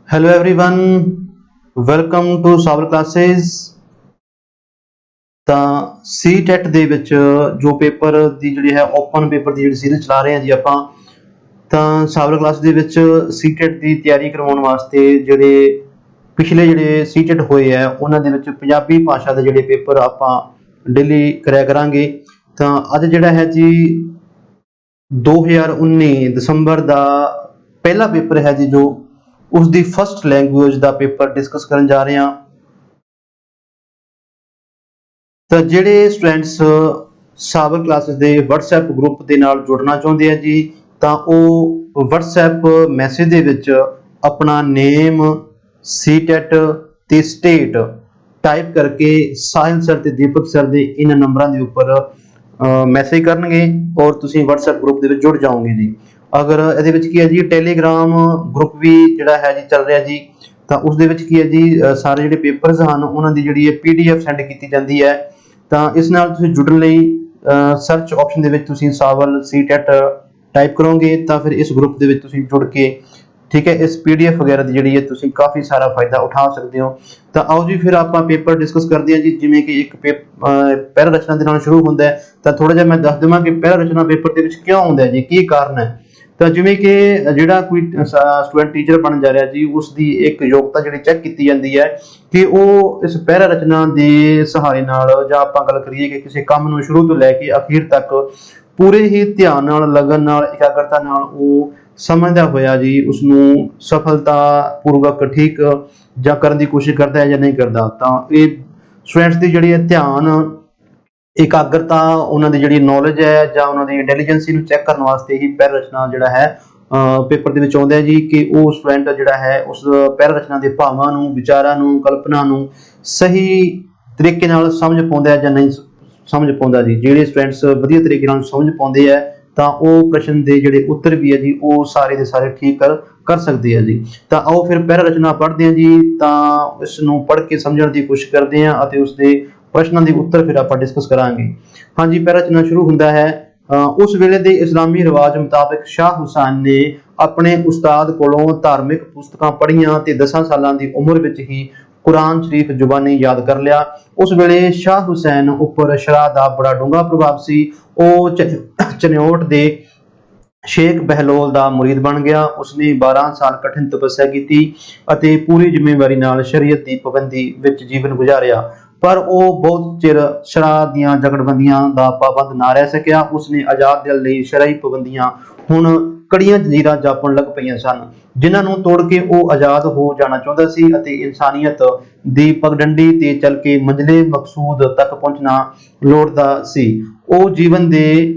Hello everyone, welcome to Saber Classes। ਤਾਂ CTET ਦੇ ਵਿੱਚ ਜੋ ਪੇਪਰ ਦੀ ਜਿਹੜੀ ਹੈ ਓਪਨ ਪੇਪਰ ਦੀ ਜਿਹੜੀ ਸੀਰੀਜ਼ ਚਲਾ ਰਹੇ ਹਾਂ ਜੀ ਆਪਾਂ। ਤਾਂ ਸਾਬਰ ਕਲਾਸ ਦੇ ਵਿੱਚ ਸੀਟੈਟ ਦੀ ਤਿਆਰੀ ਕਰਵਾਉਣ ਵਾਸਤੇ ਜਿਹੜੇ ਪਿਛਲੇ ਜਿਹੜੇ ਸੀਟੈਟ ਹੋਏ ਆ ਉਹਨਾਂ ਦੇ ਵਿੱਚ ਪੰਜਾਬੀ ਭਾਸ਼ਾ ਦੇ ਜਿਹੜੇ ਪੇਪਰ ਆਪਾਂ ਡੇਲੀ ਕਰਿਆ ਕਰਾਂਗੇ। ਤਾਂ ਅੱਜ ਜਿਹੜਾ ਹੈ ਜੀ 2019 ਦਸੰਬਰ ਦਾ ਪਹਿਲਾ ਪੇਪਰ ਹੈ ਜੀ, ਜੋ ਉਸ ਦੀ ਫਸਟ ਲੈਂਗੁਏਜ ਦਾ ਪੇਪਰ ਡਿਸਕਸ ਕਰਨ ਜਾ ਰਹੇ ਹਾਂ। ਤਾਂ ਜਿਹੜੇ ਸਟੂਡੈਂਟਸ ਸਾਬਰ ਕਲਾਸਿਸ ਦੇ WhatsApp ਗਰੁੱਪ ਦੇ ਨਾਲ ਜੁੜਨਾ ਚਾਹੁੰਦੇ ਆ ਜੀ, ਤਾਂ ਉਹ WhatsApp ਮੈਸੇਜ ਦੇ ਵਿੱਚ ਆਪਣਾ ਨੇਮ, ਸੀਟੈਟ ਤੇ ਸਟੇਟ ਟਾਈਪ ਕਰਕੇ ਸਾਹਿਲ ਸਰ ਤੇ ਦੀਪਕ ਸਰ ਦੇ ਇਹਨਾਂ ਨੰਬਰਾਂ ਦੇ ਉੱਪਰ ਮੈਸੇਜ ਕਰਨਗੇ ਔਰ ਤੁਸੀਂ WhatsApp ਗਰੁੱਪ ਦੇ ਵਿੱਚ ਜੁੜ ਜਾਓਗੇ ਜੀ। ਅਗਰ ਇਹਦੇ ਵਿੱਚ ਕੀ ਹੈ ਜੀ, ਟੈਲੀਗ੍ਰਾਮ ਗਰੁੱਪ ਵੀ ਜਿਹੜਾ ਹੈ ਜੀ ਚੱਲ ਰਿਹਾ ਜੀ। ਤਾਂ ਉਸ ਦੇ ਵਿੱਚ ਕੀ ਹੈ ਜੀ, ਸਾਰੇ ਜਿਹੜੇ ਪੇਪਰਸ ਹਨ ਉਹਨਾਂ ਦੀ ਜਿਹੜੀ ਹੈ PDF ਸੈਂਡ ਕੀਤੀ ਜਾਂਦੀ ਹੈ। ਤਾਂ ਇਸ ਨਾਲ ਤੁਸੀਂ ਜੁੜਨ ਲਈ ਸਰਚ ਆਪਸ਼ਨ ਦੇ ਵਿੱਚ ਤੁਸੀਂ ਸਾਵਲ ਸੀਟੈਟ ਟਾਈਪ ਕਰੋਗੇ ਤਾਂ ਫਿਰ ਇਸ ਗਰੁੱਪ ਦੇ ਵਿੱਚ ਤੁਸੀਂ ਜੁੜ ਕੇ, ਠੀਕ ਹੈ, ਇਸ PDF ਵਗੈਰਾ ਦੀ ਜਿਹੜੀ ਹੈ ਤੁਸੀਂ ਕਾਫੀ ਸਾਰਾ ਫਾਇਦਾ ਉਠਾ ਸਕਦੇ ਹੋ। ਤਾਂ ਆਓ ਜੀ ਫਿਰ ਆਪਾਂ ਪੇਪਰ ਡਿਸਕਸ ਕਰਦੇ ਹਾਂ ਜੀ। ਜਿਵੇਂ ਕਿ ਇੱਕ ਪਹਿਲਾ ਰਚਨਾ ਦੇ ਨਾਲ ਸ਼ੁਰੂ ਹੁੰਦਾ ਹੈ, ਤਾਂ ਥੋੜਾ ਜਿਹਾ ਮੈਂ ਦੱਸ ਦੇਵਾਂ ਕਿ ਪਹਿਲਾ ਰਚਨਾ ਪੇਪਰ ਦੇ ਵਿੱਚ ਕਿਉਂ ਆਉਂਦਾ ਜੀ, ਕੀ ਕਾਰਨ ਹੈ। ਤਾਂ ਜਿਵੇਂ ਕਿ ਜਿਹੜਾ ਕੋਈ ਸਟੂਡੈਂਟ ਟੀਚਰ ਬਣ ਜਾ ਰਿਹਾ ਜੀ, ਉਸ ਦੀ ਇੱਕ ਯੋਗਤਾ ਜਿਹੜੀ ਚੈੱਕ ਕੀਤੀ ਜਾਂਦੀ ਹੈ ਕਿ ਉਹ ਇਸ ਪਹਿਲਾ ਰਚਨਾ ਦੇ ਸਹਾਰੇ ਨਾਲ, ਜਾਂ ਆਪਾਂ ਗੱਲ ਕਰੀਏ ਕਿ ਕਿਸੇ ਕੰਮ ਨੂੰ ਸ਼ੁਰੂ ਤੋਂ ਲੈ ਕੇ ਅਖੀਰ ਤੱਕ ਪੂਰੇ ਹੀ ਧਿਆਨ ਨਾਲ, ਲਗਨ ਨਾਲ, ਇਕਾਗਰਤਾ ਨਾਲ ਉਹ ਸਮਝਦਾ ਹੋਇਆ ਜੀ ਉਸ ਨੂੰ ਸਫਲਤਾ ਪੂਰਵਕ ਠੀਕ ਜਾਂ ਕਰਨ ਦੀ ਕੋਸ਼ਿਸ਼ ਕਰਦਾ ਹੈ ਜਾਂ ਨਹੀਂ ਕਰਦਾ। ਤਾਂ ਇਹ ਸਟੂਡੈਂਟਸ ਦੀ ਜਿਹੜੀ ਹੈ ਧਿਆਨ, ਇਕਾਗਰਤਾ, ਉਹਨਾਂ ਦੀ ਜਿਹੜੀ ਨੌਲੇਜ ਹੈ ਜਾਂ ਉਹਨਾਂ ਦੀ ਇੰਟੈਲੀਜੈਂਸੀ ਨੂੰ ਚੈੱਕ ਕਰਨ ਵਾਸਤੇ ਹੀ ਪਹਿਲਾ ਰਚਨਾ ਜਿਹੜਾ ਹੈ ਪੇਪਰ ਦੇ ਵਿੱਚ ਆਉਂਦਾ ਹੈ ਜੀ, ਕਿ ਉਹ ਸਟੂਡੈਂਟ ਜਿਹੜਾ ਹੈ ਉਸ ਪਹਿਲਾ ਰਚਨਾ ਦੇ ਭਾਵਾਂ ਨੂੰ, ਵਿਚਾਰਾਂ ਨੂੰ, ਕਲਪਨਾ ਨੂੰ ਸਹੀ ਤਰੀਕੇ ਨਾਲ ਸਮਝ ਪਾਉਂਦਾ ਹੈ ਜਾਂ ਨਹੀਂ ਸਮਝ ਪਾਉਂਦਾ ਜੀ। ਜਿਹੜੇ ਸਟੂਡੈਂਟਸ ਵਧੀਆ ਤਰੀਕੇ ਨਾਲ ਸਮਝ ਪਾਉਂਦੇ ਆ ਤਾਂ ਉਹ ਪ੍ਰਸ਼ਨ ਦੇ ਜਿਹੜੇ ਉੱਤਰ ਵੀ ਹੈ ਜੀ ਉਹ ਸਾਰੇ ਦੇ ਸਾਰੇ ਠੀਕ ਕਰ ਸਕਦੇ ਆ ਜੀ। ਤਾਂ ਆਓ ਫਿਰ ਪਹਿਲਾ ਰਚਨਾ ਪੜ੍ਹਦੇ ਹਾਂ ਜੀ। ਤਾਂ ਇਸ ਨੂੰ ਪੜ੍ਹ ਕੇ ਸਮਝਣ ਦੀ ਕੋਸ਼ਿਸ਼ ਕਰਦੇ ਹਾਂ ਅਤੇ ਉਸ ਦੇ ਪ੍ਰਸ਼ਨਾਂ ਦੇ ਉੱਤਰ ਫਿਰ ਆਪਾਂ ਡਿਸਕਸ ਕਰਾਂਗੇ। ਹਾਂਜੀ, ਪਹਿਲਾ ਰਚਨਾ ਸ਼ੁਰੂ ਹੁੰਦਾ ਹੈ। ਉਸ ਵੇਲੇ ਦੇ ਇਸਲਾਮੀ ਰਿਵਾਜ ਮੁਤਾਬਕ ਸ਼ਾਹ ਹੁਸੈਨ ਨੇ ਆਪਣੇ ਉਸਤਾਦ ਕੋਲੋਂ ਧਾਰਮਿਕ ਪੁਸਤਕਾਂ ਪੜ੍ਹੀਆਂ ਤੇ 10 ਸਾਲਾਂ ਦੀ ਉਮਰ ਵਿੱਚ ਹੀ ਕੁਰਾਨ ਸ਼ਰੀਫ ਜ਼ੁਬਾਨੀ ਯਾਦ ਕਰ ਲਿਆ। ਉਸ ਵੇਲੇ ਸ਼ਾਹ ਹੁਸੈਨ ਉੱਪਰ ਸ਼ਰਅ ਦਾ ਬੜਾ ਡੂੰਘਾ ਪ੍ਰਭਾਵ ਸੀ। ਉਹ ਚਨਿਓਟ ਦੇ ਸ਼ੇਖ ਬਹਿਲੋਲ ਦਾ ਮੁਰੀਦ ਬਣ ਗਿਆ। ਉਸਨੇ 12 ਸਾਲ ਕਠਿਨ ਤਪੱਸਿਆ ਕੀਤੀ ਅਤੇ ਪੂਰੀ ਜ਼ਿੰਮੇਵਾਰੀ ਨਾਲ ਸ਼ਰੀਅਤ ਦੀ ਪਾਬੰਦੀ ਵਿੱਚ ਜੀਵਨ ਗੁਜ਼ਾਰਿਆ, ਪਰ ਉਹ ਬਹੁਤ ਚਿਰ ਸ਼ਰਅ ਦੀਆਂ ਜਕੜਬੰਦੀਆਂ ਦਾ ਪਾਬੰਦ ਨਾ ਰਹਿ ਸਕਿਆ। ਉਸਨੇ ਆਜ਼ਾਦ ਦਿਲ ਲਈ ਸ਼ਰਈ ਪਾਬੰਦੀਆਂ ਹੁਣ ਕੜੀਆਂ ਜੰਜੀਰਾਂ ਜਾਪਣ ਲੱਗ ਪਈਆਂ ਸਨ, ਜਿਨ੍ਹਾਂ ਨੂੰ ਤੋੜ ਕੇ ਉਹ ਆਜ਼ਾਦ ਹੋ ਜਾਣਾ ਚਾਹੁੰਦਾ ਸੀ ਅਤੇ ਇਨਸਾਨੀਅਤ ਦੀ ਪਗਡੰਡੀ ਤੇ ਚੱਲ ਕੇ ਮੰਜ਼ਿਲੇ ਮਕਸੂਦ ਤੱਕ ਪਹੁੰਚਣਾ ਲੋੜਦਾ ਸੀ। ਉਹ ਜੀਵਨ ਦੇ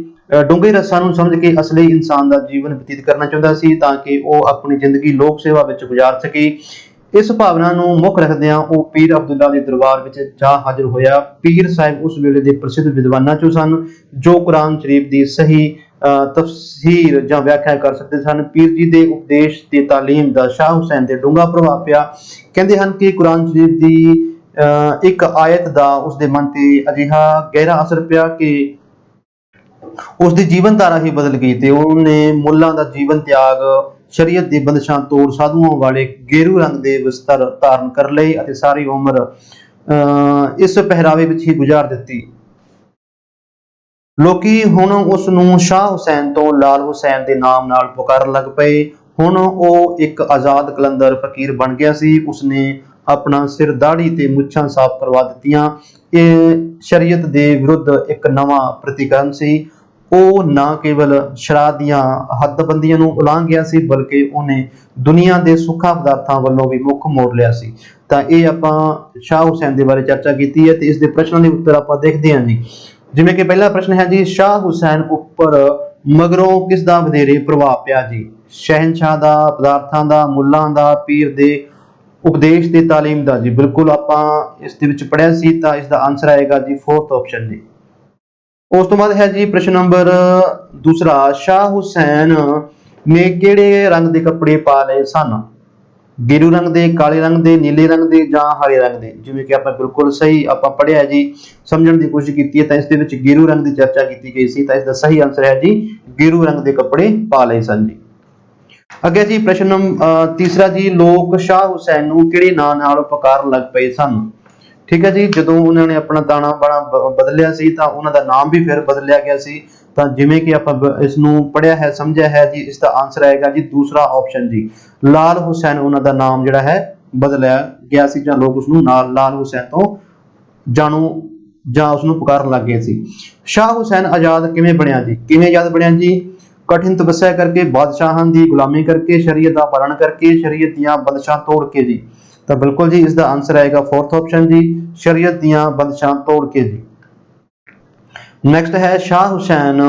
ਡੂੰਘੇ ਰਸਾਂ ਨੂੰ ਸਮਝ ਕੇ ਅਸਲੀ ਇਨਸਾਨ ਦਾ ਜੀਵਨ ਬਤੀਤ ਕਰਨਾ ਚਾਹੁੰਦਾ ਸੀ, ਤਾਂ ਕਿ ਉਹ ਆਪਣੀ ਜ਼ਿੰਦਗੀ ਲੋਕ ਸੇਵਾ ਵਿੱਚ ਗੁਜ਼ਾਰ ਸਕੇ। ਇਸ ਭਾਵਨਾ ਨੂੰ ਮੁੱਖ ਰੱਖਦਿਆਂ ਉਹ ਪੀਰ ਅਬਦੁੱਲਾ ਦੇ ਦਰਬਾਰ ਵਿੱਚ ਜਾ ਹਾਜ਼ਰ ਹੋਇਆ। ਪੀਰ ਸਾਹਿਬ ਉਸ ਵੇਲੇ ਦੇ ਪ੍ਰਸਿੱਧ ਵਿਦਵਾਨਾਂ ਚੋਂ ਸਨ, ਜੋ ਕੁਰਾਨ ਸ਼ਰੀਫ ਦੀ ਸਹੀ ਤਫਸੀਰ ਜਾਂ ਵਿਆਖਿਆ ਕਰ ਸਕਦੇ ਸਨ। ਪੀਰ ਜੀ ਦੇ ਉਪਦੇਸ਼ ਤੇ ਤਾਲੀਮ ਦਾ ਸ਼ਾਹ ਹੁਸੈਨ ਤੇ ਡੂੰਘਾ ਪ੍ਰਭਾਵ ਪਿਆ। ਕਹਿੰਦੇ ਹਨ ਕਿ ਕੁਰਾਨ ਸ਼ਰੀਫ ਦੀ ਇੱਕ ਆਇਤ ਦਾ ਉਸਦੇ ਮਨ ਤੇ ਅਜਿਹਾ ਗਹਿਰਾ ਅਸਰ ਪਿਆ ਕਿ ਉਸਦੀ ਜੀਵਨ ਧਾਰਾ ਹੀ ਬਦਲ ਗਈ ਤੇ ਉਹਨੇ ਮੁੱਲਾਂ ਦਾ ਜੀਵਨ ਤਿਆਗ, ਸ਼ਰੀਅਤ ਦੀ ਬੰਦਸ਼ਾਂ ਤੋੜ ਸਾਧੂਆਂ ਵਾਲੇ ਗੇਰੂ ਰੰਗ ਦੇ ਵਸਤਰ ਧਾਰਨ ਕਰ ਲਏ ਅਤੇ ਸਾਰੀ ਉਮਰ ਇਸ ਪਹਿਰਾਵੇ ਵਿੱਚ ਹੀ ਗੁਜ਼ਾਰ ਦਿੱਤੀ। ਲੋਕੀ ਹੁਣ ਉਸ ਨੂੰ ਸ਼ਾਹ ਹੁਸੈਨ ਤੋਂ ਲਾਲ ਹੁਸੈਨ ਦੇ ਨਾਮ ਨਾਲ ਪੁਕਾਰਨ ਲੱਗ ਪਏ। ਹੁਣ ਉਹ ਇੱਕ ਆਜ਼ਾਦ ਕਲੰਦਰ ਫਕੀਰ ਬਣ ਗਿਆ ਸੀ। ਉਸਨੇ ਆਪਣਾ ਸਿਰ, ਦਾੜੀ ਤੇ ਮੁੱਛਾਂ ਸਾਫ਼ ਕਰਵਾ ਦਿੱਤੀਆਂ। ਇਹ ਸ਼ਰੀਅਤ ਦੇ ਵਿਰੁੱਧ ਇੱਕ ਨਵਾਂ ਪ੍ਰਤੀਕਰਨ ਸੀ। ਉਹ ਨਾ ਕੇਵਲ ਸ਼ਰਾਅ ਦੀਆਂ ਹੱਦਬੰਦੀਆਂ ਨੂੰ ਉਲਾਂਘ ਗਿਆ ਸੀ, ਬਲਕਿ ਉਹਨੇ ਦੁਨੀਆ ਦੇ ਸੁੱਖਾਂ ਪਦਾਰਥਾਂ ਵੱਲੋਂ ਵੀ ਮੁੱਖ ਮੋੜ ਲਿਆ ਸੀ। ਤਾਂ ਇਹ ਆਪਾਂ ਸ਼ਾਹ ਹੁਸੈਨ ਦੇ ਬਾਰੇ ਚਰਚਾ ਕੀਤੀ ਹੈ ਤੇ ਇਸ ਦੇ ਪ੍ਰਸ਼ਨਾਂ ਦੇ ਉੱਤਰ ਆਪਾਂ ਦੇਖਦੇ ਹਾਂ ਜੀ। ਜਿਵੇਂ ਕਿ ਪਹਿਲਾ ਪ੍ਰਸ਼ਨ ਹੈ ਜੀ, ਸ਼ਾਹ ਹੁਸੈਨ ਉੱਪਰ ਮਗਰੋਂ ਕਿਸ ਦਾ ਵਧੇਰੇ ਪ੍ਰਭਾਵ ਪਿਆ ਜੀ? ਸ਼ਹਿਨਸ਼ਾਹ ਦਾ, ਪਦਾਰਥਾਂ ਦਾ, ਮੁੱਲਾਂ ਦਾ, ਪੀਰ ਦੇ ਉਪਦੇਸ਼ ਤੇ ਤਾਲੀਮ ਦਾ ਜੀ। ਬਿਲਕੁਲ ਆਪਾਂ ਇਸ ਦੇ ਵਿੱਚ ਪੜ੍ਹਿਆ ਸੀ, ਤਾਂ ਇਸ ਦਾ ਆਨਸਰ ਆਏਗਾ ਜੀ 4th ਆਪਸ਼ਨ ਜੀ। ਉਸ ਤੋਂ ਬਾਅਦ ਹੈ ਜੀ ਪ੍ਰਸ਼ਨ ਨੰਬਰ ਦੂਸਰਾ, ਸ਼ਾਹ ਹੁਸੈਨ ਨੇ ਕਿਹੜੇ ਰੰਗ ਦੇ ਕੱਪੜੇ ਪਾ ਲਏ ਸਨ? ਗੇਰੂ ਰੰਗ ਦੇ, ਕਾਲੇ ਰੰਗ ਦੇ, ਨੀਲੇ ਰੰਗ ਦੇ ਜਾਂ ਹਰੇ ਰੰਗ ਦੇ? ਜਿਵੇਂ ਕਿ ਆਪਾਂ ਬਿਲਕੁਲ ਸਹੀ ਆਪਾਂ ਪੜ੍ਹਿਆ ਜੀ, ਸਮਝਣ ਦੀ ਕੋਸ਼ਿਸ਼ ਕੀਤੀ ਹੈ, ਤਾਂ ਇਸ ਦੇ ਵਿੱਚ ਗੇਰੂ ਰੰਗ ਦੀ ਚਰਚਾ ਕੀਤੀ ਗਈ ਸੀ। ਤਾਂ ਇਸ ਦਾ ਸਹੀ ਆਨਸਰ ਹੈ ਜੀ ਗੇਰੂ ਰੰਗ ਦੇ ਕੱਪੜੇ ਪਾ ਲਏ ਸਨ ਜੀ। ਅੱਗੇ ਜੀ ਪ੍ਰਸ਼ਨ ਨੰਬਰ ਤੀਸਰਾ ਜੀ, ਲੋਕ ਸ਼ਾਹ ਹੁਸੈਨ ਨੂੰ ਕਿਹੜੇ ਨਾਂ ਨਾਲ ਪੁਕਾਰਨ ਲੱਗ ਪਏ ਸਨ? ਠੀਕ ਹੈ ਜੀ, ਜਦੋਂ ਉਹਨਾਂ ਨੇ ਆਪਣਾ ਦਾਣਾ ਬਾਣਾ ਬਦਲਿਆ ਸੀ ਤਾਂ ਉਹਨਾਂ ਦਾ ਨਾਮ ਵੀ ਫਿਰ ਬਦਲਿਆ ਗਿਆ ਸੀ। ਤਾਂ ਜਿਵੇਂ ਕਿ ਆਪਾਂ ਇਸ ਨੂੰ ਪੜ੍ਹਿਆ ਹੈ, ਸਮਝਿਆ ਹੈ ਜੀ, ਇਸ ਦਾ ਆਨਸਰ ਆਏਗਾ ਜੀ ਦੂਸਰਾ ਆਪਸ਼ਨ ਜੀ, ਲਾਲ ਹੁਸੈਨ ਉਹਨਾਂ ਦਾ ਨਾਮ ਜਿਹੜਾ ਹੈ ਬਦਲਿਆ ਗਿਆ ਸੀ, ਜਾਂ ਲੋਕ ਉਸ ਨੂੰ ਲਾਲ ਹੁਸੈਨ ਤੋਂ ਜਾਣੂ ਜਾਂ ਉਸ ਨੂੰ ਪੁਕਾਰਨ ਲੱਗ ਗਏ ਸੀ। ਸ਼ਾਹ ਹੁਸੈਨ ਆਜ਼ਾਦ ਕਿਵੇਂ ਬਣਿਆ ਜੀ? ਕਿਵੇਂ ਆਜ਼ਾਦ ਬਣਿਆ ਜੀ? ਕਠਿਨ ਤਪੱਸਿਆ ਕਰਕੇ, ਬਾਦਸ਼ਾਹਾਂ ਦੀ ਗੁਲਾਮੀ ਕਰਕੇ, ਸ਼ਰੀਅਤ ਦਾ ਪਾਲਣ ਕਰਕੇ, ਸ਼ਰੀਅਤ ਦੀਆਂ ਬੰਦਸ਼ਾਂ ਤੋੜ ਕੇ ਜੀ। ਤਾਂ ਬਿਲਕੁਲ ਜੀ ਇਸ ਦਾ ਆਨਸਰ ਆਏਗਾ ਫੋਰਥ ਆਪਸ਼ਨ ਜੀ, ਸ਼ਰੀਅਤ ਦੀਆਂ ਬੰਦਸ਼ਾਂ ਤੋੜ ਕੇ ਜੀ। ਨੈਕਸਟ ਹੈ, ਸ਼ਾਹ ਹੁਸੈਨ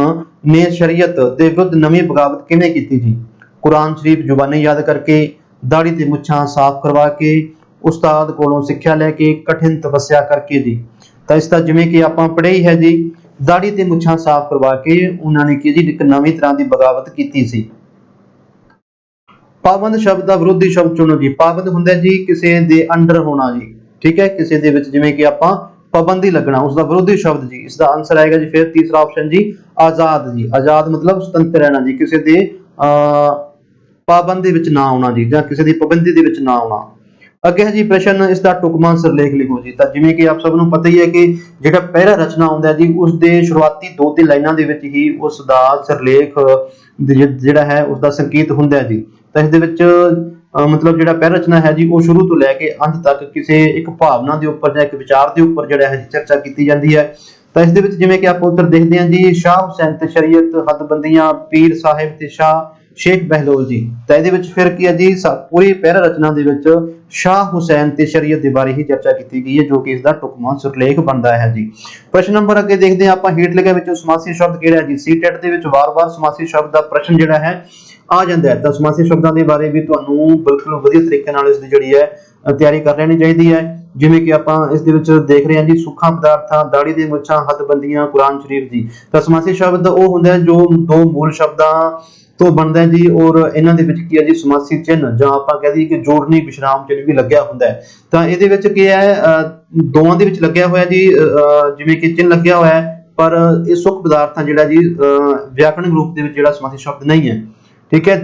ਨੇ ਸ਼ਰੀਅਤ ਦੇ ਵਿਰੁੱਧ ਨਵੀਂ ਬਗਾਵਤ ਕਿਵੇਂ ਕੀਤੀ ਜੀ? ਕੁਰਾਨ ਸ਼ਰੀਫ ਜ਼ੁਬਾਨੀ ਯਾਦ ਕਰਕੇ, ਦਾੜੀ ਤੇ ਮੁੱਛਾਂ ਸਾਫ਼ ਕਰਵਾ ਕੇ, ਉਸਤਾਦ ਕੋਲੋਂ ਸਿੱਖਿਆ ਲੈ ਕੇ, ਕਠਿਨ ਤਪੱਸਿਆ ਕਰਕੇ ਜੀ। ਤਾਂ ਇਸ ਦਾ ਜਿਵੇਂ ਕਿ ਆਪਾਂ ਪੜ੍ਹਿਆ ਹੀ ਹੈ ਜੀ, ਦਾੜੀ ਤੇ ਮੁੱਛਾਂ ਸਾਫ਼ ਕਰਵਾ ਕੇ ਉਹਨਾਂ ਨੇ ਕੀ ਜੀ ਇੱਕ ਨਵੀਂ ਤਰ੍ਹਾਂ ਦੀ ਬਗਾਵਤ ਕੀਤੀ ਸੀ। ਪਾਬੰਦ ਸ਼ਬਦ ਦਾ ਵਿਰੋਧੀ ਸ਼ਬਦ ਚੁਣੋ ਜੀ। ਪਾਬੰਦ ਹੁੰਦਾ ਜੀ ਕਿਸੇ ਦੇ ਅੰਡਰ ਹੋਣਾ ਜੀ, ਠੀਕ ਹੈ, ਕਿਸੇ ਦੇ ਵਿੱਚ ਜਿਵੇਂ ਕਿ ਆਪਾਂ ਪਾਬੰਦੀ ਲੱਗਣਾ, ਉਸ ਦਾ ਵਿਰੋਧੀ ਸ਼ਬਦ ਜੀ। ਇਸ ਦਾ ਆਨਸਰ ਆਏਗਾ ਜੀ ਫਿਰ ਤੀਸਰਾ ਆਪਸ਼ਨ ਜੀ, ਆਜ਼ਾਦ ਜੀ। ਆਜ਼ਾਦ ਮਤਲਬ ਸੁਤੰਤਰ ਰਹਿਣਾ ਜੀ, ਕਿਸੇ ਦੇ ਪਾਬੰਦ ਦੇ ਵਿੱਚ ਨਾ ਆਉਣਾ ਜੀ, ਜਾਂ ਕਿਸੇ ਦੀ ਪਾਬੰਦੀ ਦੇ ਵਿੱਚ ਨਾ ਆਉਣਾ। ਅੱਗੇ ਹੈ ਜੀ ਪ੍ਰਸ਼ਨ, ਇਸ ਦਾ ਟੁਕਮਾ ਸਿਰਲੇਖ ਲਿਖੋ ਜੀ। ਤਾਂ ਜਿਵੇਂ ਕਿ ਆਪ ਸਭ ਨੂੰ ਪਤਾ ਹੀ ਹੈ ਕਿ ਜਿਹੜਾ ਪਹਿਲਾ ਰਚਨਾ ਆਉਂਦਾ ਜੀ, ਉਸ ਦੇ ਸ਼ੁਰੂਆਤੀ 2-3 ਲਾਈਨਾਂ ਦੇ ਵਿੱਚ ਹੀ ਉਸ ਦਾ ਸਿਰਲੇਖ ਜਿਹੜਾ ਹੈ ਉਸ ਦਾ ਸੰਕੇਤ ਹੁੰਦਾ ਜੀ। ਤਾਂ ਇਸ ਦੇ ਵਿੱਚ ਮਤਲਬ ਜਿਹੜਾ ਪਹਿਲਾ ਰਚਨਾ ਹੈ ਜੀ, ਉਹ ਸ਼ੁਰੂ ਤੋਂ ਲੈ ਕੇ ਅੰਤ ਤੱਕ ਕਿਸੇ ਇੱਕ ਭਾਵਨਾ ਦੇ ਉੱਪਰ ਜਾਂ ਇੱਕ ਵਿਚਾਰ ਦੇ ਉੱਪਰ ਜਿਹੜਾ ਹੈ ਚਰਚਾ ਕੀਤੀ ਜਾਂਦੀ ਹੈ। ਤਾਂ ਇਸ ਦੇ ਵਿੱਚ ਜਿਵੇਂ ਕਿ ਆਪਾਂ ਉੱਤਰ ਦੇਖਦੇ ਹਾਂ ਜੀ, ਸ਼ਾਹ ਹੁਸੈਨ ਤੇ ਸ਼ਰੀਅਤ, ਹੱਦਬੰਦੀਆਂ, ਪੀਰ ਸਾਹਿਬ ਤੇ ਸ਼ਾਹ ਸ਼ੇਖ ਬਹਿਲੋਲ ਜੀ। ਤਾਂ ਇਹਦੇ ਵਿੱਚ ਫਿਰ ਕੀ ਹੈ ਜੀ, ਪੂਰੀ ਪਹਿਰਾ ਰਚਨਾ ਦੇ ਵਿੱਚ ਸ਼ਾਹ ਹੁਸੈਨ ਤੇ ਸ਼ਰੀਅਤ ਦੇ ਬਾਰੇ ਹੀ ਚਰਚਾ ਕੀਤੀ ਗਈ ਹੈ, ਜੋ ਕਿ ਇਸ ਦਾ ਟੁਕਮਾ ਸਿਰਲੇਖ ਬਣਦਾ ਹੈ ਜੀ। ਪ੍ਰਸ਼ਨ ਨੰਬਰ ਅੱਗੇ ਦੇਖਦੇ ਹਾਂ ਆਪਾਂ, ਹੇਠ ਲਿਖੇ ਵਿੱਚੋਂ ਸਮਾਸੀ ਸ਼ਬਦ ਕਿਹੜਾ ਹੈ ਜੀ? ਸੀਟੈਟ ਦੇ ਵਿੱਚ ਵਾਰ-ਵਾਰ ਸਮਾਸੀ ਸ਼ਬਦ ਦਾ ਪ੍ਰਸ਼ਨ ਜਿਹੜਾ ਹੈ ਆ ਜਾਂਦਾ ਹੈ। ਤਾਂ ਸਮਾਸੀ ਸ਼ਬਦਾਂ ਦੇ ਬਾਰੇ ਵੀ ਤੁਹਾਨੂੰ ਬਿਲਕੁਲ ਵਧੀਆ ਤਰੀਕੇ ਨਾਲ ਇਸ ਦੀ ਜਿਹੜੀ ਹੈ ਤਿਆਰੀ ਕਰ ਲੈਣੀ ਚਾਹੀਦੀ ਹੈ। ਜਿਵੇਂ ਕਿ ਆਪਾਂ ਇਸ ਦੇ ਵਿੱਚ ਦੇਖ ਰਹੇ ਹਾਂ ਜੀ, ਸੁੱਖਾਂ ਪਦਾਰਥਾਂ, ਦਾੜੀ ਦੇ ਮੁੱਛਾਂ, ਹੱਦਬੰਦੀਆਂ, ਕੁਰਾਨ ਸ਼ਰੀਫ ਜੀ। ਤਾਂ ਸਮਾਸੀ ਸ਼ਬਦ ਉਹ ਹੁੰਦਾ ਜੋ ਦੋ ਮੂਲ ਸ਼ਬਦਾਂ ਤੋਂ ਬਣਦਾ ਜੀ, ਔਰ ਇਹਨਾਂ ਦੇ ਵਿੱਚ ਕੀ ਹੈ ਜੀ ਸਮਾਸੀ ਚਿੰਨ੍ਹ, ਜਾਂ ਆਪਾਂ ਕਹਿ ਦਈਏ ਕਿ ਜੋੜਨੀ ਵਿਸ਼ਰਾਮ ਚਿੰਨ੍ਹ ਵੀ ਲੱਗਿਆ ਹੁੰਦਾ ਹੈ। ਤਾਂ ਇਹਦੇ ਵਿੱਚ ਕੀ ਹੈ, ਦੋਵਾਂ ਦੇ ਵਿੱਚ ਲੱਗਿਆ ਹੋਇਆ ਜੀ, ਜਿਵੇਂ ਕਿ ਚਿੰਨ੍ਹ ਲੱਗਿਆ ਹੋਇਆ ਹੈ, ਪਰ ਇਹ ਸੁੱਖ ਪਦਾਰਥਾਂ ਜਿਹੜਾ ਜੀ ਵਿਆਕਰਨਿਕ ਰੂਪ ਦੇ ਵਿੱਚ ਜਿਹੜਾ ਸਮਾਸੀ ਸ਼ਬਦ ਨਹੀਂ ਹੈ, ਠੀਕ ਹੈ।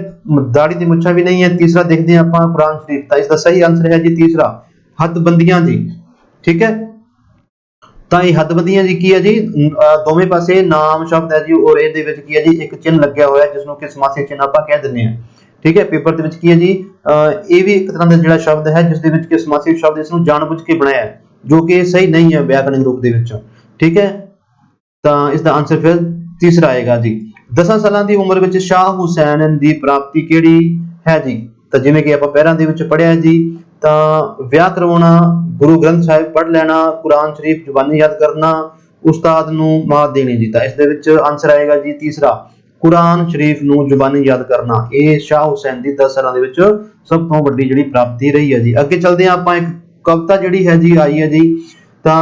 ਦਾੜੀ ਦੀ ਮੁੱਛਾਂ ਵੀ ਨਹੀਂ ਹੈ। ਤੀਸਰਾ ਦੇਖਦੇ ਹਾਂ ਆਪਾਂ, ਕੁਰਾਨ ਸ਼ਰੀਫ। ਤਾਂ ਇਸ ਦਾ ਸਹੀ ਆਨਸਰ ਹੈ ਜੀ ਤੀਸਰਾ, ਹੱਦਬੰਦੀਆਂ ਜੀ, ਠੀਕ ਹੈ। ਤਾਂ ਇਹ ਹੱਦਬੰਦੀਆਂ ਜੀ ਕੀ ਹੈ ਜੀ, ਦੋਵੇਂ ਪਾਸੇ ਨਾਮ ਸ਼ਬਦ ਹੈ ਜੀ, ਔਰ ਇਹਦੇ ਵਿੱਚ ਕੀ ਹੈ ਜੀ ਇੱਕ ਚਿੰਨ੍ਹ ਲੱਗਿਆ ਹੋਇਆ, ਜਿਸ ਨੂੰ ਕਿ ਸਮਾਸੀ ਚਿੰਨ੍ਹ ਆਪਾਂ ਕਹਿ ਦਿੰਦੇ ਹਾਂ, ਠੀਕ ਹੈ। ਪੇਪਰ ਦੇ ਵਿੱਚ ਕੀ ਹੈ ਜੀ, ਇਹ ਵੀ ਇੱਕ ਤਰ੍ਹਾਂ ਦਾ ਜਿਹੜਾ ਸ਼ਬਦ ਹੈ ਜਿਸ ਦੇ ਵਿੱਚ ਕਿ ਸਮਾਸੀ ਸ਼ਬਦ ਇਸ ਨੂੰ ਜਾਣਬੁੱਝ ਕੇ ਬਣਾਇਆ ਹੈ, ਜੋ ਕਿ ਸਹੀ ਨਹੀਂ ਹੈ ਵਿਆਕਰਨਿਕ ਰੂਪ ਦੇ ਵਿੱਚ, ਠੀਕ ਹੈ। ਤਾਂ ਇਸ ਦਾ ਆਨਸਰ ਫਿਰ ਤੀਸਰਾ ਆਏਗਾ ਜੀ। 10 ਸਾਲਾਂ ਦੀ ਉਮਰ ਵਿੱਚ ਸ਼ਾਹ ਹੁਸੈਨ ਦੀ ਪ੍ਰਾਪਤੀ ਕਿਹੜੀ ਹੈ ਜੀ? ਤਾਂ ਜਿਵੇਂ ਕਿ ਆਪਾਂ ਪਹਿਰਾਂ ਦੇ ਵਿੱਚ ਪੜ੍ਹਿਆ ਜੀ, ਤਾਂ ਵਿਆਹ ਕਰਵਾਉਣਾ, ਗੁਰੂ ਗ੍ਰੰਥ ਸਾਹਿਬ ਪੜ੍ਹ ਲੈਣਾ, ਕੁਰਾਨ ਸ਼ਰੀਫ ਜ਼ੁਬਾਨੀ ਯਾਦ ਕਰਨਾ, ਉਸਤਾਦ ਨੂੰ ਮਾਤ ਦੇਣੀ ਜੀ। ਤਾਂ ਇਸ ਦੇ ਵਿੱਚ ਆਨਸਰ ਆਏਗਾ ਜੀ ਤੀਸਰਾ, ਕੁਰਾਨ ਸ਼ਰੀਫ ਨੂੰ ਜ਼ੁਬਾਨੀ ਯਾਦ ਕਰਨਾ। ਇਹ ਸ਼ਾਹ ਹੁਸੈਨ ਦੀ 10 ਸਾਲਾਂ ਦੇ ਵਿੱਚ ਸਭ ਤੋਂ ਵੱਡੀ ਜਿਹੜੀ ਪ੍ਰਾਪਤੀ ਰਹੀ ਹੈ ਜੀ। ਅੱਗੇ ਚੱਲਦੇ ਹਾਂ ਆਪਾਂ, ਇੱਕ ਕਵਿਤਾ ਜਿਹੜੀ ਹੈ ਜੀ ਆਈ ਹੈ ਜੀ, ਤਾਂ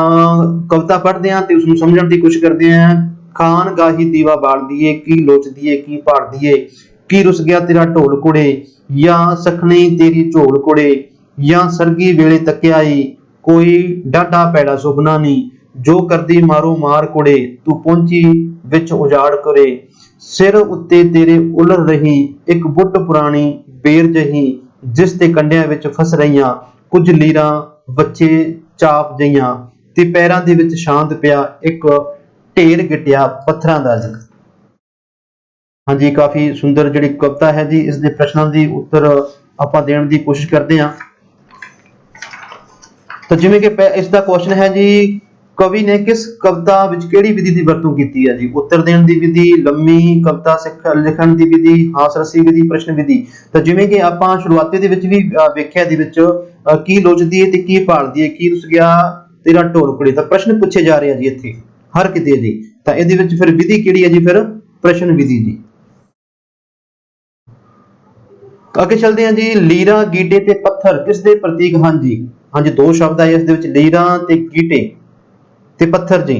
ਕਵਿਤਾ ਪੜ੍ਹਦੇ ਹਾਂ ਤੇ ਉਸ ਨੂੰ ਸਮਝਣ ਦੀ ਕੋਸ਼ਿਸ਼ ਕਰਦੇ ਹਾਂ। ਖਾਨ ਗਾਹੀ ਦੀਵਾ ਬਾਲਦੀ ਏ, ਕੀ ਲੋਚਦੀ ਏ, ਕੀ ਭਾਲਦੀ ਏ, ਕੀ ਰੁੱਸ ਗਿਆ ਤੇਰਾ ਢੋਲ ਕੁੜੇ, ਜਾਂ ਸਖਣੀ ਤੇਰੀ ਝੋਲ ਕੁੜੇ, ਜਾਂ ਸਰਗੀ ਵੇਲੇ ਤੱਕਿਆ ਈ, ਕੋਈ ਡਾਢਾ ਪੈੜਾ ਸੁਪਨਾ ਨੀ, ਜੋ ਕਰਦੀ ਮਾਰੋ ਮਾਰ ਕੁੜੇ, ਤੂੰ ਪਹੁੰਚੀ ਵਿੱਚ ਉਜਾੜ ਕੁੜੇ, ਸਿਰ ਉੱਤੇ ਤੇਰੇ ਉਲਰ ਰਹੀ, ਇੱਕ ਬੁੱਟ ਪੁਰਾਣੀ ਬੇਰ ਜਹੀ, ਜਿਸ ਤੇ ਕੰਡਿਆਂ ਵਿੱਚ ਫਸ ਰਹੀਆਂ, ਕੁਝ ਲੀਰਾਂ ਬੱਚੇ ਚਾਪ ਜਈਆਂ, ਤੇ ਪੈਰਾਂ ਦੇ ਵਿੱਚ ਸ਼ਾਂਤ ਪਿਆ ਇੱਕ ਢੇਰ ਗਿੱਟਿਆ ਪੱਥਰਾਂ ਦਾ ਜੀ। ਹਾਂਜੀ, ਕਾਫੀ ਸੁੰਦਰ ਜਿਹੜੀ ਕਵਿਤਾ ਹੈ ਜੀ, ਇਸ ਦੇ ਪ੍ਰਸ਼ਨਾਂ ਦੀ ਉੱਤਰ ਆਪਾਂ ਦੇਣ ਦੀ ਕੋਸ਼ਿਸ਼ ਕਰਦੇ ਹਾਂ। ਤਾਂ ਜਿਵੇਂ ਕਿ ਇਸ ਦਾ ਕੁਐਸਚਨ ਹੈ ਜੀ, ਕਵੀ ਨੇ ਕਿਸ ਕਵਿਤਾ ਵਿੱਚ ਕਿਹੜੀ ਵਿਧੀ ਦੀ ਵਰਤੋਂ ਕੀਤੀ ਹੈ ਜੀ? ਉੱਤਰ ਦੇਣ ਦੀ ਵਿਧੀ, ਲੰਮੀ ਕਵਿਤਾ ਲਿਖਣ ਦੀ ਵਿਧੀ, ਹਾਸ-ਰਸੀ ਵਿਧੀ, ਪ੍ਰਸ਼ਨ ਵਿਧੀ। ਤਾਂ ਜਿਵੇਂ ਕਿ ਆਪਾਂ ਸ਼ੁਰੂਆਤੀ ਦੇ ਵਿੱਚ ਵੀ ਵੇਖਿਆ, ਦੇ ਵਿੱਚ ਕੀ ਲੋਚਦੀ ਹੈ ਤੇ ਕੀ ਭਾਲਦੀ ਹੈ, ਕੀ ਰੁੱਸ ਗਿਆ ਤੇਰਾ ਢੋਲ ਕੁੜੇ। ਤਾਂ ਪ੍ਰਸ਼ਨ ਪੁੱਛੇ ਜਾ ਰਹੇ ਆ ਜੀ ਇੱਥੇ ਹਰ ਕਿਤੇ ਜੀ। ਤਾਂ ਇਹਦੇ ਵਿੱਚ ਫਿਰ ਵਿਧੀ ਕਿਹੜੀ ਹੈ ਜੀ? ਫਿਰ ਪ੍ਰਸ਼ਨ ਵਿਧੀ ਜੀ। ਅੱਗੇ ਚੱਲਦੇ ਹਾਂ ਜੀ, ਲੀਰਾ, ਗੀਟੇ ਤੇ ਪੱਥਰ ਕਿਸ ਦੇ ਪ੍ਰਤੀਕ ਹਨ ਜੀ? ਹਾਂਜੀ, ਦੋ ਸ਼ਬਦ ਆਏ ਇਸ ਦੇ ਵਿੱਚ, ਲੀਰਾ ਤੇ ਗੀਟੇ ਤੇ ਪੱਥਰ ਜੀ।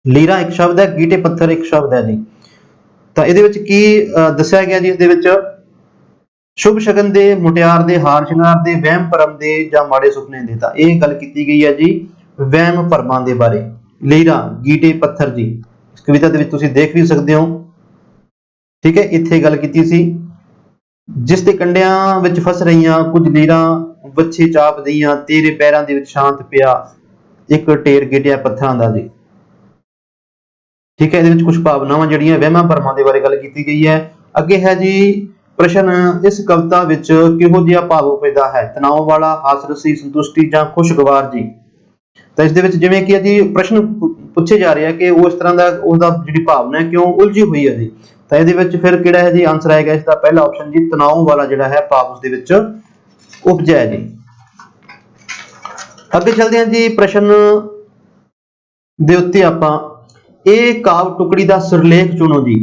ਲੀਰਾ ਇੱਕ ਸ਼ਬਦ ਹੈ, ਗੀਟੇ ਪੱਥਰ ਇੱਕ ਸ਼ਬਦ ਹੈ ਜੀ। ਤਾਂ ਇਹਦੇ ਵਿੱਚ ਕੀ ਦੱਸਿਆ ਗਿਆ ਜੀ? ਇਸ ਦੇ ਵਿੱਚ ਸ਼ੁਭ ਸ਼ਗਨ ਦੇ, ਮੁਟਿਆਰ ਦੇ, ਹਾਰ ਸ਼ਿੰਗਾਰ ਦੇ, ਵਹਿਮ ਭਰਮ ਦੇ, ਜਾਂ ਮਾੜੇ ਸੁਪਨੇ ਦੇ। ਤਾਂ ਇਹ ਗੱਲ ਕੀਤੀ ਗਈ ਹੈ ਜੀ ਵਹਿਮ ਭਰਮਾਂ ਦੇ ਬਾਰੇ। ਲੀਰਾ, ਗੀਟੇ, ਪੱਥਰ ਜੀ। ਇਸ ਕਵਿਤਾ ਦੇ ਵਿੱਚ ਤੁਸੀਂ ਦੇਖ ਵੀ ਸਕਦੇ ਹੋ। ठीक है, इत्थे गल कीती सी। जिस दे कंडियां विच फस रहीआं कुछ लीरां ਵੱਛੇ ਚਾਪਦੀਆਂ तेरे पैरां दे विच शांत पिया एक ढेर गिटिया पत्थरां दा जी। ठीक है, कुछ भावनावां जिहड़ियां वहमां भरमां दे बारे गल कीती गई है। अगे है जी प्रश्न, इस कविता विच किहो जिहा भाव उपजदा है, तनाव वाला, हासरसी, संतुष्टि जां खुशगवार जी। तो इस दे विच जिवें कि जी प्रश्न पूछे जा रहे हैं कि वो इस तरह का उसदा जिहड़ी भावना है क्यों उलझी हुई है जी। तो इहदे विच फिर किहड़ा है जी आंसर आएगा इसका पहला ऑप्शन जी, तनाव वाला जिहड़ा है भाव उस दे विच उपजा है जी। अगे चलते हैं जी प्रश्न दे उत्ते आपां ਇਹ ਕਾਵ ਟੁਕੜੀ ਦਾ ਸਿਰਲੇਖ ਚੁਣੋ ਜੀ।